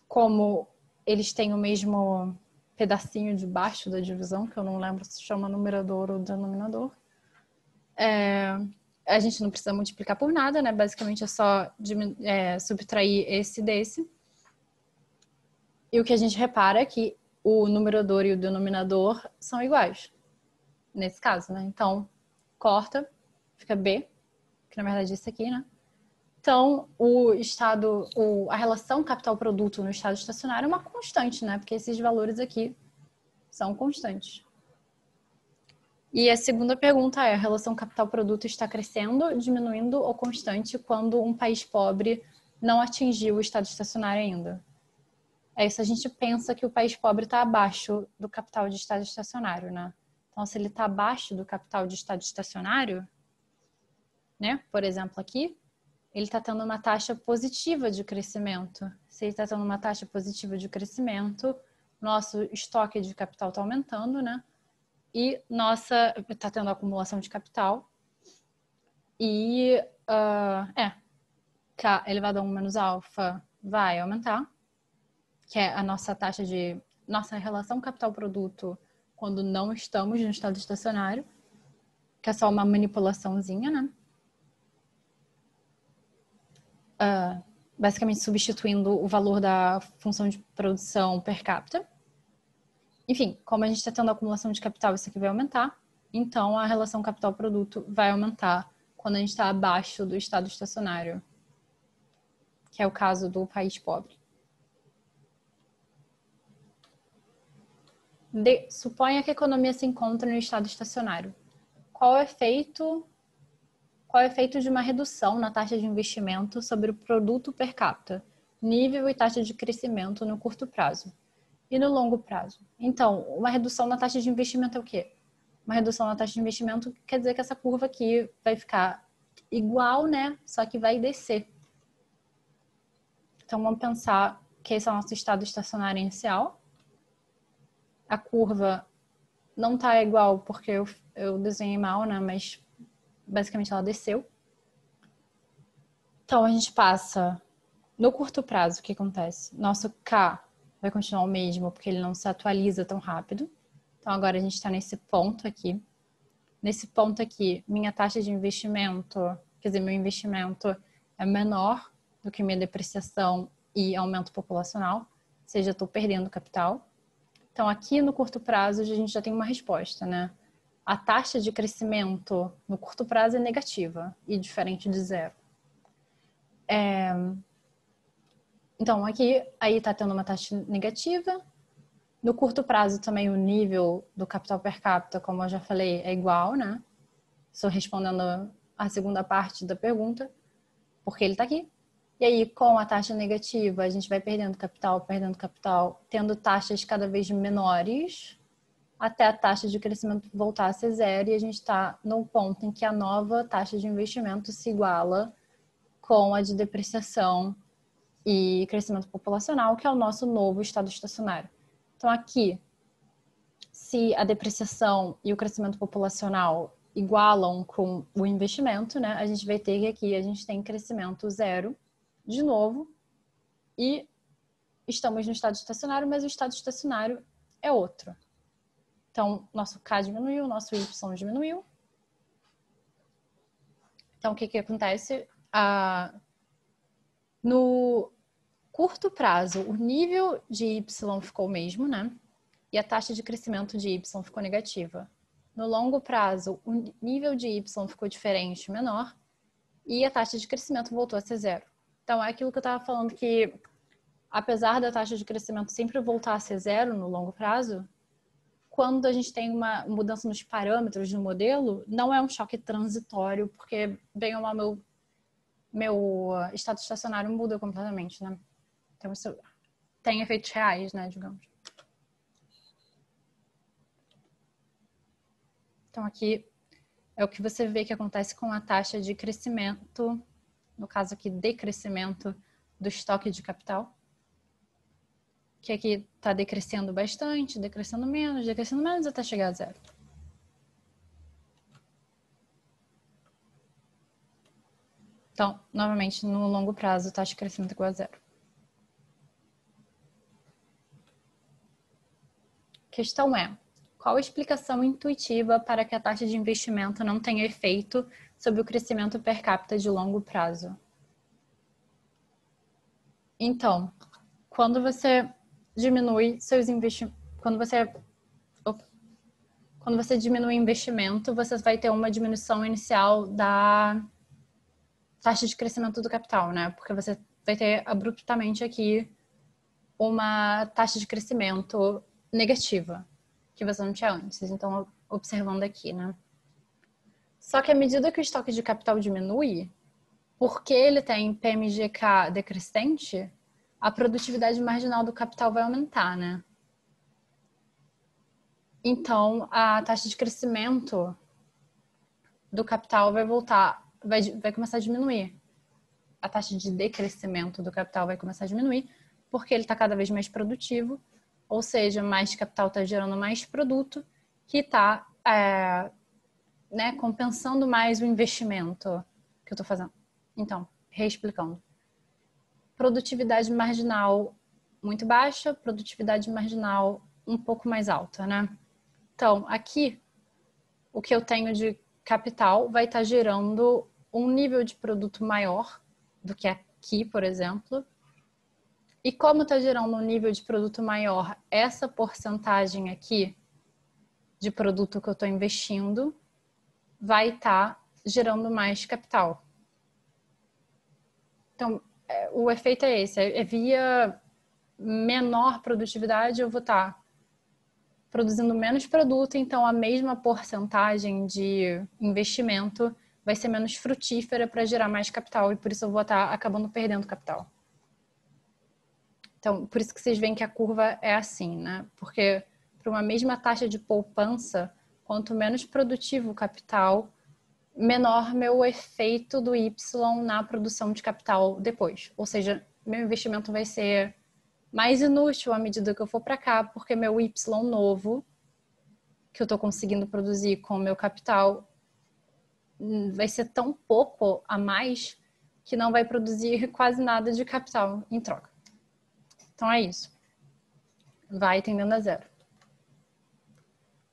Como eles têm o mesmo pedacinho de baixo da divisão, que eu não lembro se chama numerador ou denominador, a gente não precisa multiplicar por nada, né? Basicamente é só subtrair esse desse. E o que a gente repara é que o numerador e o denominador são iguais, nesse caso, né? Então, corta, fica B, que na verdade é isso aqui, né? Então, a relação capital-produto no estado estacionário é uma constante, né? Porque esses valores aqui são constantes. E a segunda pergunta é: a relação capital-produto está crescendo, diminuindo ou constante quando um país pobre não atingiu o estado estacionário ainda? É isso, a gente pensa que o país pobre está abaixo do capital de estado estacionário, né? Então, se ele está abaixo do capital de estado estacionário, né? Por exemplo, aqui, ele está tendo uma taxa positiva de crescimento. Se ele está tendo uma taxa positiva de crescimento, nosso estoque de capital está aumentando, né? E está tendo acumulação de capital. E K elevado a 1 menos alfa vai aumentar, que é a nossa nossa relação capital-produto quando não estamos no estado estacionário, que é só uma manipulaçãozinha, né? Basicamente substituindo o valor da função de produção per capita. Enfim, como a gente está tendo acumulação de capital, isso aqui vai aumentar. Então, a relação capital-produto vai aumentar quando a gente está abaixo do estado estacionário, que é o caso do país pobre. D. Suponha que a economia se encontra no estado estacionário. Qual é o efeito de uma redução na taxa de investimento sobre o produto per capita, nível e taxa de crescimento no curto prazo e no longo prazo? Então, uma redução na taxa de investimento é o quê? Uma redução na taxa de investimento quer dizer que essa curva aqui vai ficar igual, né? Só que vai descer. Então, vamos pensar que esse é o nosso estado estacionário inicial. A curva não está igual porque eu desenhei mal, né? Mas basicamente ela desceu. Então, a gente passa no curto prazo, o que acontece? Nosso K vai continuar o mesmo porque ele não se atualiza tão rápido. Então, agora a gente está nesse ponto aqui. Nesse ponto aqui, minha taxa de investimento, quer dizer, meu investimento é menor do que minha depreciação e aumento populacional, ou seja, eu estou perdendo capital. Então, aqui no curto prazo, a gente já tem uma resposta, né? A taxa de crescimento no curto prazo é negativa e diferente de zero. Então, aqui, aí está tendo uma taxa negativa. No curto prazo também o nível do capital per capita, como eu já falei, é igual, né? Estou respondendo a segunda parte da pergunta, porque ele está aqui. E aí, com a taxa negativa, a gente vai perdendo capital, tendo taxas cada vez menores, até a taxa de crescimento voltar a ser zero, e a gente está no ponto em que a nova taxa de investimento se iguala com a de depreciação e crescimento populacional, que é o nosso novo estado estacionário. Então, aqui, se a depreciação e o crescimento populacional igualam com o investimento, né, a gente vai ter que aqui a gente tem crescimento zero, de novo, e estamos no estado estacionário, mas o estado estacionário é outro. Então, nosso K diminuiu, nosso Y diminuiu. Então, o que acontece? No curto prazo, o nível de Y ficou o mesmo, né? E a taxa de crescimento de Y ficou negativa. No longo prazo, o nível de Y ficou diferente, menor, e a taxa de crescimento voltou a ser zero. Então, é aquilo que eu estava falando que, apesar da taxa de crescimento sempre voltar a ser zero no longo prazo, quando a gente tem uma mudança nos parâmetros do modelo, não é um choque transitório, porque, bem ou mal, meu estado estacionário muda completamente, né? Então, isso tem efeitos reais, né, digamos. Então, aqui é o que você vê que acontece com a taxa de crescimento, no caso aqui, decrescimento do estoque de capital, que aqui está decrescendo bastante, decrescendo menos até chegar a zero. Então, novamente, no longo prazo, a taxa de crescimento é igual a zero. A questão é, qual a explicação intuitiva para que a taxa de investimento não tenha efeito sobre o crescimento per capita de longo prazo? Então, quando você diminui seus investimentos, quando você diminui o investimento, você vai ter uma diminuição inicial da taxa de crescimento do capital, né? Porque você vai ter abruptamente aqui uma taxa de crescimento negativa, que você não tinha antes. Então, observando aqui, né? Só que à medida que o estoque de capital diminui, porque ele tem PMGK decrescente, a produtividade marginal do capital vai aumentar, né? Então, a taxa de crescimento do capital vai voltar, vai começar a diminuir. A taxa de decrescimento do capital vai começar a diminuir, porque ele está cada vez mais produtivo, ou seja, mais capital está gerando mais produto, que está né, compensando mais o investimento que eu estou fazendo. Então, reexplicando. Produtividade marginal muito baixa, produtividade marginal um pouco mais alta, né? Então, aqui, o que eu tenho de capital vai estar gerando um nível de produto maior do que aqui, por exemplo. E como está gerando um nível de produto maior, essa porcentagem aqui de produto que eu estou investindo vai estar gerando mais capital. Então, o efeito é esse. É via menor produtividade, eu vou estar produzindo menos produto, então a mesma porcentagem de investimento vai ser menos frutífera para gerar mais capital e por isso eu vou estar acabando perdendo capital. Então, por isso que vocês veem que a curva é assim, né? Porque para uma mesma taxa de poupança, quanto menos produtivo o capital, menor meu efeito do Y na produção de capital depois. Ou seja, meu investimento vai ser mais inútil à medida que eu for para cá, porque meu Y novo, que eu estou conseguindo produzir com o meu capital, vai ser tão pouco a mais que não vai produzir quase nada de capital em troca. Então é isso. Vai tendendo a zero.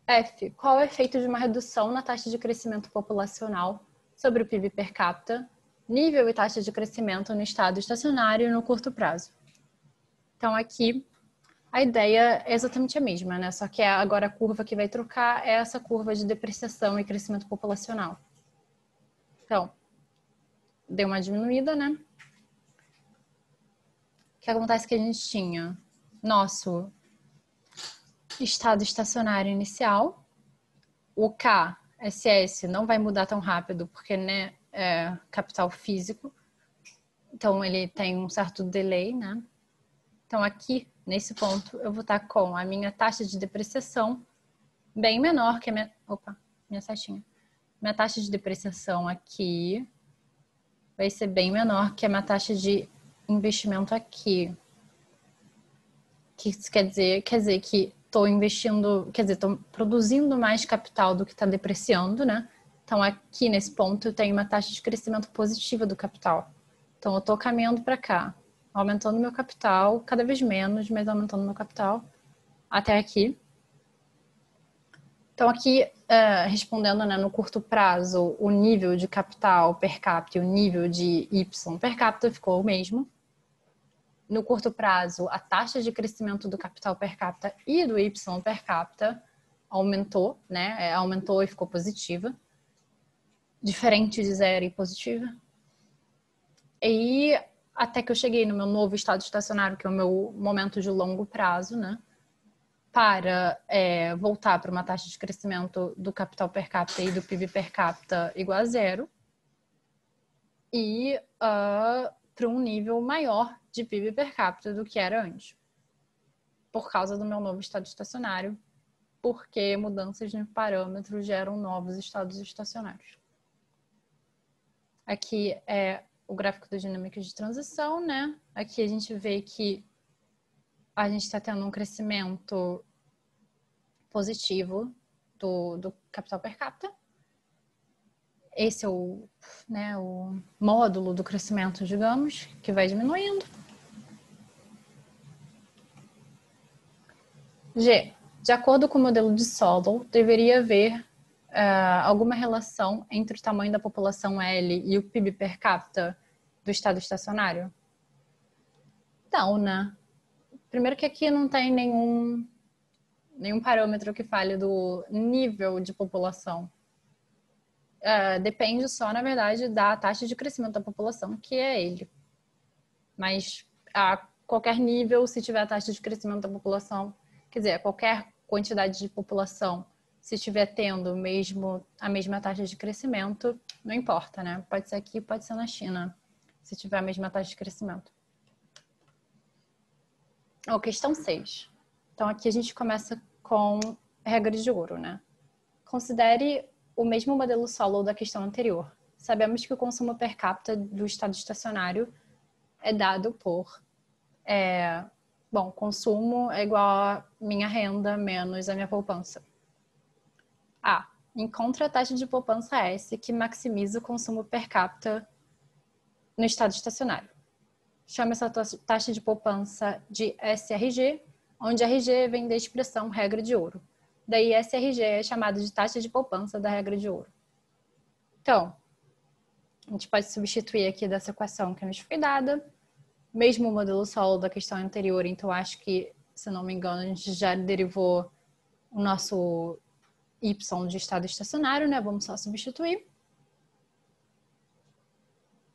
F. Qual é o efeito de uma redução na taxa de crescimento populacional sobre o PIB per capita, nível e taxa de crescimento no estado estacionário e no curto prazo? Então aqui a ideia é exatamente a mesma, né? Só que agora a curva que vai trocar é essa curva de depreciação e crescimento populacional. Então, deu uma diminuída, né? O que acontece que a gente tinha nosso estado estacionário inicial, o KSS não vai mudar tão rápido porque né, é capital físico, então ele tem um certo delay, né? Então aqui, nesse ponto, eu vou estar com a minha taxa de depreciação bem menor que a minha... Opa, minha setinha. Minha taxa de depreciação aqui vai ser bem menor que a minha taxa de investimento aqui. Que isso quer dizer que estou investindo, quer dizer, estou produzindo mais capital do que está depreciando, né? Então aqui nesse ponto eu tenho uma taxa de crescimento positiva do capital. Então eu estou caminhando para cá, aumentando meu capital, cada vez menos, mas aumentando meu capital até aqui. Então aqui, respondendo, né, no curto prazo, o nível de capital per capita e o nível de Y per capita ficou o mesmo. No curto prazo, a taxa de crescimento do capital per capita e do Y per capita aumentou, né? Aumentou e ficou positiva. Diferente de zero e positiva. E até que eu cheguei no meu novo estado estacionário, que é o meu momento de longo prazo, né? Para voltar para uma taxa de crescimento do capital per capita e do PIB per capita igual a zero. E para um nível maior de PIB per capita do que era antes. por causa do meu novo estado estacionário, porque mudanças no parâmetro geram novos estados estacionários. Aqui é o gráfico da dinâmica de transição, né? Aqui a gente vê que a gente está tendo um crescimento positivo do capital per capita. Esse é o módulo do crescimento, digamos, que vai diminuindo. G. De acordo com o modelo de Solow, deveria haver alguma relação entre o tamanho da população L e o PIB per capita do estado estacionário? Não, né? Primeiro que aqui não tem nenhum parâmetro que fale do nível de população. Depende só, na verdade, da taxa de crescimento da população, que é ele. Mas a qualquer nível, se tiver a taxa de crescimento da população, quer dizer, qualquer quantidade de população, se estiver tendo a mesma taxa de crescimento, não importa, né? Pode ser aqui, pode ser na China, se tiver a mesma taxa de crescimento. Questão 6. Então, aqui a gente começa com regra de ouro, né? Considere o mesmo modelo Solow da questão anterior. Sabemos que o consumo per capita do estado estacionário é dado por... consumo é igual a minha renda menos a minha poupança. A. Encontre a taxa de poupança S que maximiza o consumo per capita no estado estacionário. Chama essa taxa de poupança de SRG, onde RG vem da expressão regra de ouro. Daí SRG é chamada de taxa de poupança da regra de ouro. Então, a gente pode substituir aqui dessa equação que nos foi dada. Mesmo o modelo Solow da questão anterior, então acho que, se não me engano, a gente já derivou o nosso Y de estado estacionário, né? Vamos só substituir.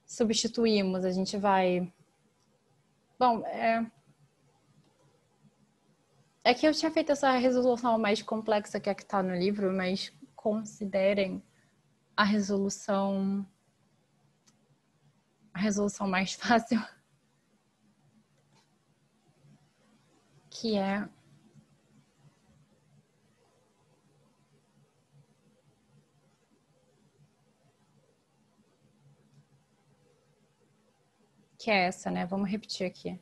Substituímos, a gente vai... Bom, é que eu tinha feito essa resolução mais complexa que a que está no livro, mas considerem a resolução mais fácil, que é essa, né? Vamos repetir aqui.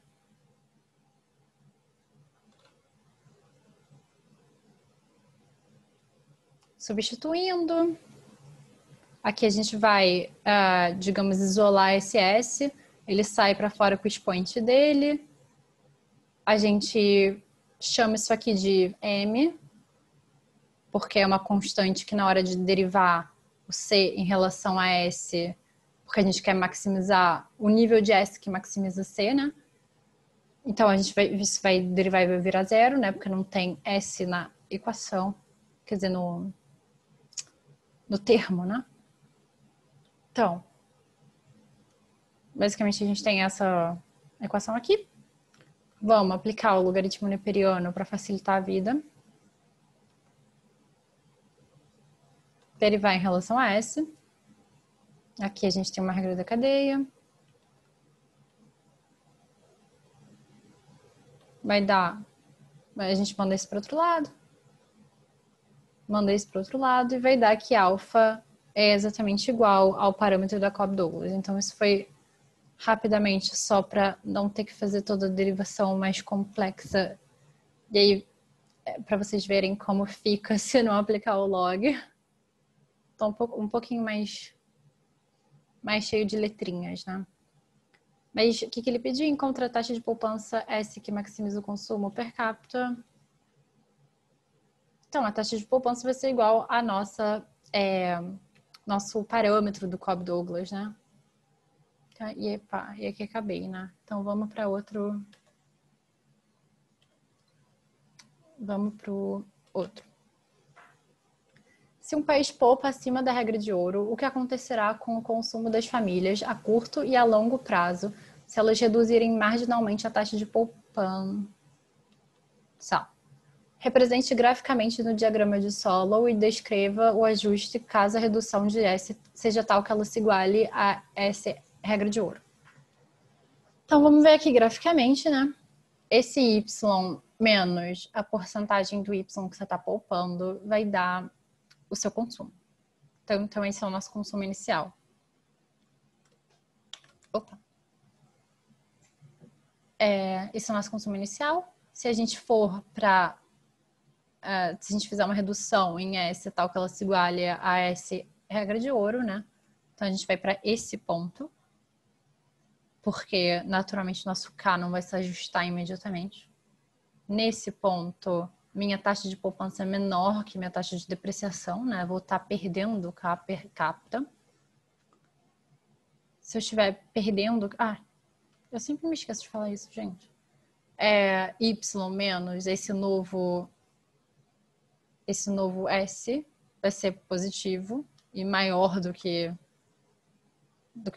Substituindo. Aqui a gente vai, digamos, isolar esse S. Ele sai para fora com o expoente dele. A gente chama isso aqui de M, porque é uma constante que na hora de derivar o C em relação a S, porque a gente quer maximizar o nível de S que maximiza C, né? Então, isso vai derivar e vai virar zero, né? Porque não tem S na equação, quer dizer, no termo, né? Então, basicamente a gente tem essa equação aqui. Vamos aplicar o logaritmo neperiano para facilitar a vida. Derivar em relação a S. Aqui a gente tem uma regra da cadeia. Vai dar... A gente manda isso para o outro lado. Manda isso para o outro lado e vai dar que alfa é exatamente igual ao parâmetro da Cobb-Douglas. Então, isso foi rapidamente só para não ter que fazer toda a derivação mais complexa. E aí, para vocês verem como fica se não aplicar o log. Então, um pouquinho mais cheio de letrinhas, né? Mas o que ele pediu? Encontra a taxa de poupança S que maximiza o consumo per capita. Então, a taxa de poupança vai ser igual a nosso parâmetro do Cobb-Douglas, né? E aqui acabei, né? Então, vamos para outro... Vamos para o outro. Se um país poupa acima da regra de ouro, o que acontecerá com o consumo das famílias a curto e a longo prazo se elas reduzirem marginalmente a taxa de poupança? Represente graficamente no diagrama de Solow e descreva o ajuste caso a redução de S seja tal que ela se iguale a S regra de ouro. Então, vamos ver aqui graficamente, né? esse Y menos a porcentagem do Y que você está poupando vai dar o seu consumo. Então, esse é o nosso consumo inicial. Opa. Esse é o nosso consumo inicial. Se a gente for para... se a gente fizer uma redução em S tal que ela se iguale a S regra de ouro, né? Então, a gente vai para esse ponto. Porque, naturalmente, nosso K não vai se ajustar imediatamente. Nesse ponto, minha taxa de poupança é menor que minha taxa de depreciação, né? Vou estar perdendo K per capita. Se eu estiver perdendo... eu sempre me esqueço de falar isso, gente. Y menos esse novo S vai ser positivo e maior do que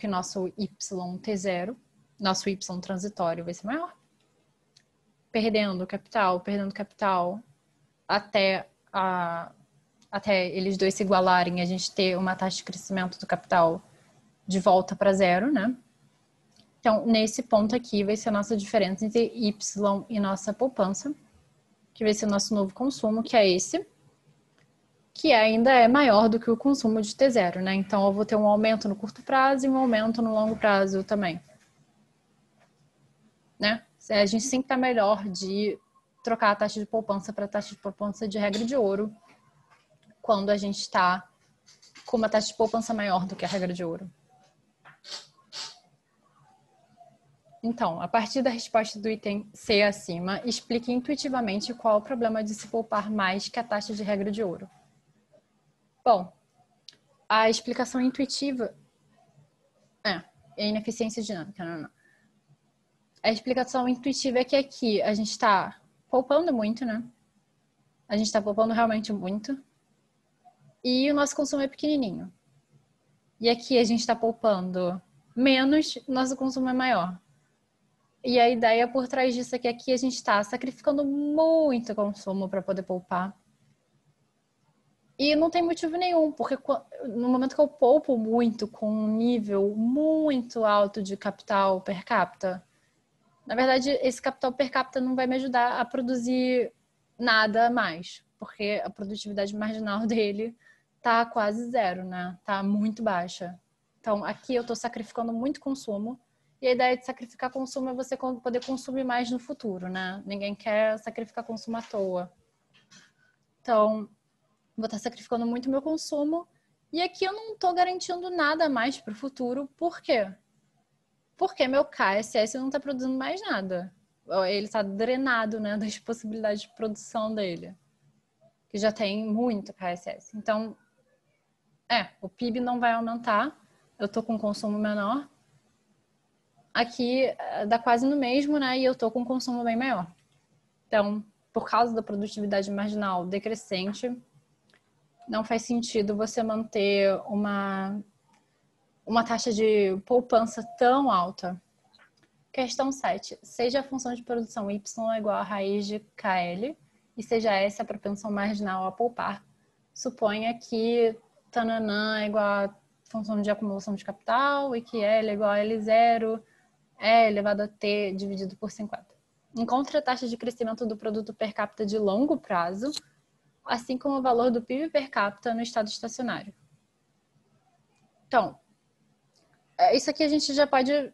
nosso YT0. Nosso Y transitório vai ser maior. Perdendo capital, até eles dois se igualarem, a gente ter uma taxa de crescimento do capital de volta para zero, né? Então, nesse ponto aqui vai ser a nossa diferença entre Y e nossa poupança, que vai ser o nosso novo consumo, que é esse, que ainda é maior do que o consumo de T0, né? Então, eu vou ter um aumento no curto prazo e um aumento no longo prazo também. Né? A gente sempre está melhor de trocar a taxa de poupança para a taxa de poupança de regra de ouro quando a gente está com uma taxa de poupança maior do que a regra de ouro. Então, a partir da resposta do item C acima, explique intuitivamente qual o problema de se poupar mais que a taxa de regra de ouro. Bom, a explicação intuitiva é ineficiência dinâmica, não. A explicação intuitiva é que aqui a gente está poupando muito, né? A gente está poupando realmente muito. E o nosso consumo é pequenininho. E aqui a gente está poupando menos, nosso consumo é maior. E a ideia por trás disso é que aqui a gente está sacrificando muito consumo para poder poupar. E não tem motivo nenhum, porque no momento que eu poupo muito com um nível muito alto de capital per capita, na verdade, esse capital per capita não vai me ajudar a produzir nada mais, porque a produtividade marginal dele tá quase zero, né? Tá muito baixa. Então, aqui eu estou sacrificando muito consumo, e a ideia de sacrificar consumo é você poder consumir mais no futuro, né? Ninguém quer sacrificar consumo à toa. Então, vou estar sacrificando muito meu consumo, e aqui eu não estou garantindo nada mais para o futuro. Por quê? Porque meu KSS não está produzindo mais nada. Ele está drenado, né, das possibilidades de produção dele, que já tem muito KSS. Então, o PIB não vai aumentar, eu estou com consumo menor. Aqui dá quase no mesmo, né, e eu estou com consumo bem maior. Então, por causa da produtividade marginal decrescente, não faz sentido você manter uma taxa de poupança tão alta. Questão 7. Seja a função de produção y igual a raiz de KL e seja essa a propensão marginal a poupar. Suponha que tananã é igual a função de acumulação de capital e que L é igual a L0, E elevado a T dividido por 50. Encontre a taxa de crescimento do produto per capita de longo prazo, assim como o valor do PIB per capita no estado estacionário. Então, isso aqui a gente já pode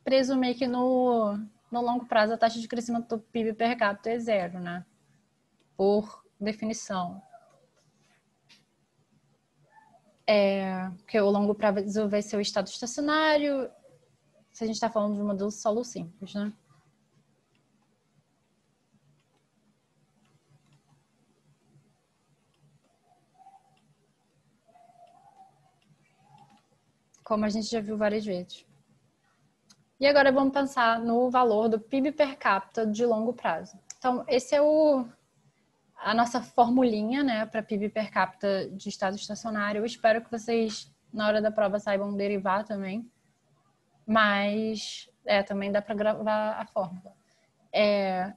presumir que no longo prazo a taxa de crescimento do PIB per capita é zero, né? Por definição. Porque o longo prazo vai ser o estado estacionário, se a gente está falando de um modelo solo simples, né? Como a gente já viu várias vezes. E agora vamos pensar no valor do PIB per capita de longo prazo. Então, esse é a nossa formulinha, né, para PIB per capita de estado estacionário. Eu espero que vocês, na hora da prova, saibam derivar também. Mas também dá para gravar a fórmula.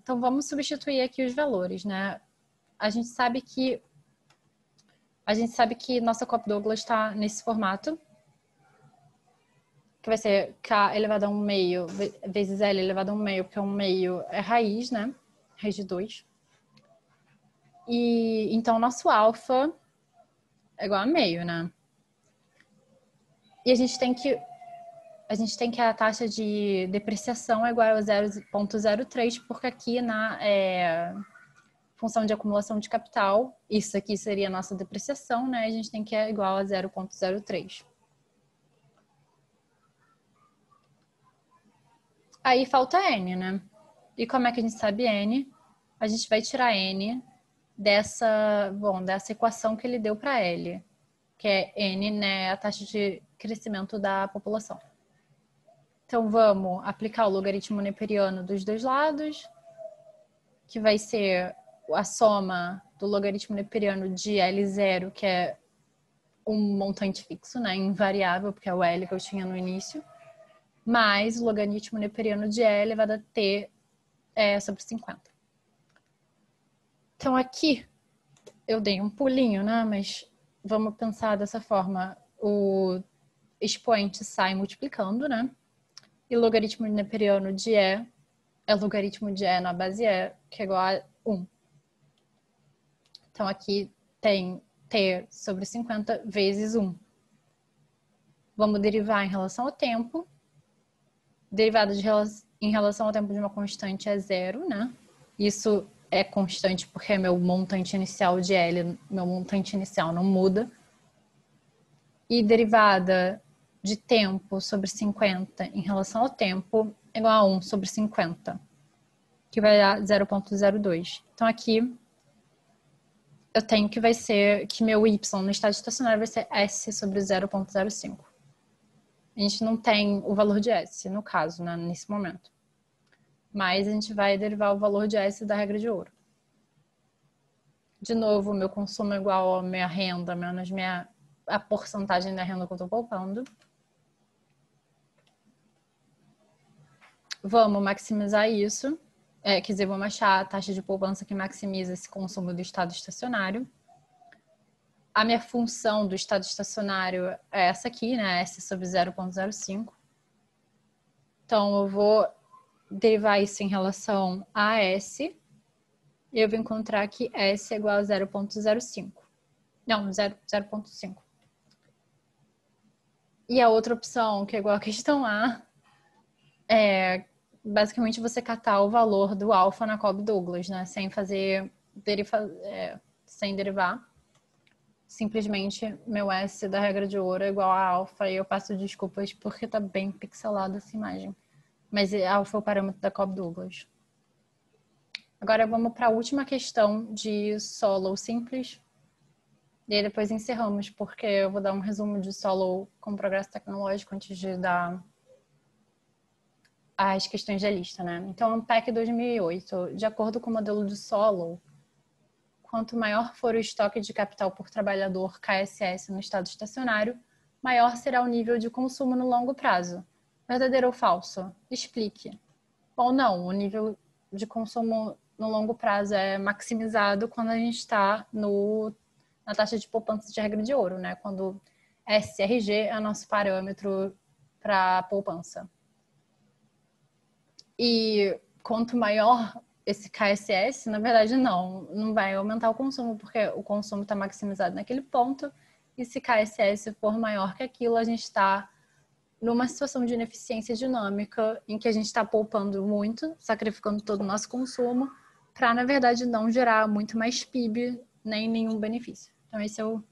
Então, vamos substituir aqui os valores, né? A gente sabe que nossa Copp-Douglas está nesse formato. que vai ser K elevado a 1/2 vezes L elevado a 1/2, porque 1/2 é raiz, né? Raiz de 2. E então, nosso alfa é igual a meio, né? E a gente tem que a taxa de depreciação é igual a 0,03, porque aqui na função de acumulação de capital, isso aqui seria a nossa depreciação, né? A gente tem que é igual a 0,03. Aí falta N, né? E como é que a gente sabe N? A gente vai tirar N dessa equação que ele deu para L, que é N, né, a taxa de crescimento da população. Então, vamos aplicar o logaritmo neperiano dos dois lados, que vai ser a soma do logaritmo neperiano de L0, que é um montante fixo, né, invariável, porque é o L que eu tinha no início, mais o logaritmo neperiano de L elevado a T sobre 50. Então, aqui eu dei um pulinho, né, mas vamos pensar dessa forma. O expoente sai multiplicando, né? E o logaritmo neperiano de E é logaritmo de E na base E, que é igual a 1. Então, aqui tem T sobre 50 vezes 1. Vamos derivar em relação ao tempo. Derivada em relação ao tempo de uma constante é 0, né? Isso é constante porque é meu montante inicial de L, meu montante inicial não muda. E derivada de tempo sobre 50 em relação ao tempo é igual a 1 sobre 50, que vai dar 0,02. Então, aqui eu tenho que vai ser que meu y no estado estacionário vai ser S sobre 0,05. A gente não tem o valor de S, no caso, né, nesse momento. Mas a gente vai derivar o valor de S da regra de ouro. De novo, meu consumo é igual à minha renda menos a porcentagem da renda que eu estou poupando. Vamos maximizar isso. Quer dizer, vamos achar a taxa de poupança que maximiza esse consumo do estado estacionário. A minha função do estado estacionário é essa aqui, né? S sobre 0,05. Então, eu vou derivar isso em relação a S. E eu vou encontrar que S é igual a 0,05. Não, 0,5. E a outra opção, que é igual à questão A, é basicamente você catar o valor do alfa na Cobb-Douglas, né? Sem derivar. Simplesmente meu S da regra de ouro é igual a alfa, e eu peço desculpas porque tá bem pixelada essa imagem. Mas alfa é o parâmetro da Cobb-Douglas. Agora vamos para a última questão de solo simples. E aí depois encerramos, porque eu vou dar um resumo de solo com progresso tecnológico antes de dar as questões da lista, né? Então, PEC 2008, de acordo com o modelo de solo, quanto maior for o estoque de capital por trabalhador KSS no estado estacionário, maior será o nível de consumo no longo prazo. Verdadeiro ou falso? Explique. Bom, não, o nível de consumo no longo prazo é maximizado quando a gente está na taxa de poupança de regra de ouro, né? Quando SRG é nosso parâmetro para poupança. E quanto maior esse KSS, na verdade não vai aumentar o consumo, porque o consumo está maximizado naquele ponto, e se KSS for maior que aquilo, a gente está numa situação de ineficiência dinâmica, em que a gente está poupando muito, sacrificando todo o nosso consumo, para, na verdade, não gerar muito mais PIB, nem nenhum benefício. Então, esse é o...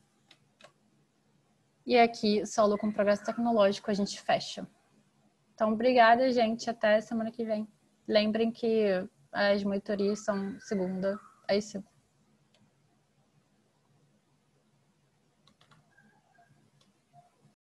E aqui, solo com progresso tecnológico, a gente fecha. Então, obrigada, gente. Até semana que vem. Lembrem que as monitorias são segunda às 5.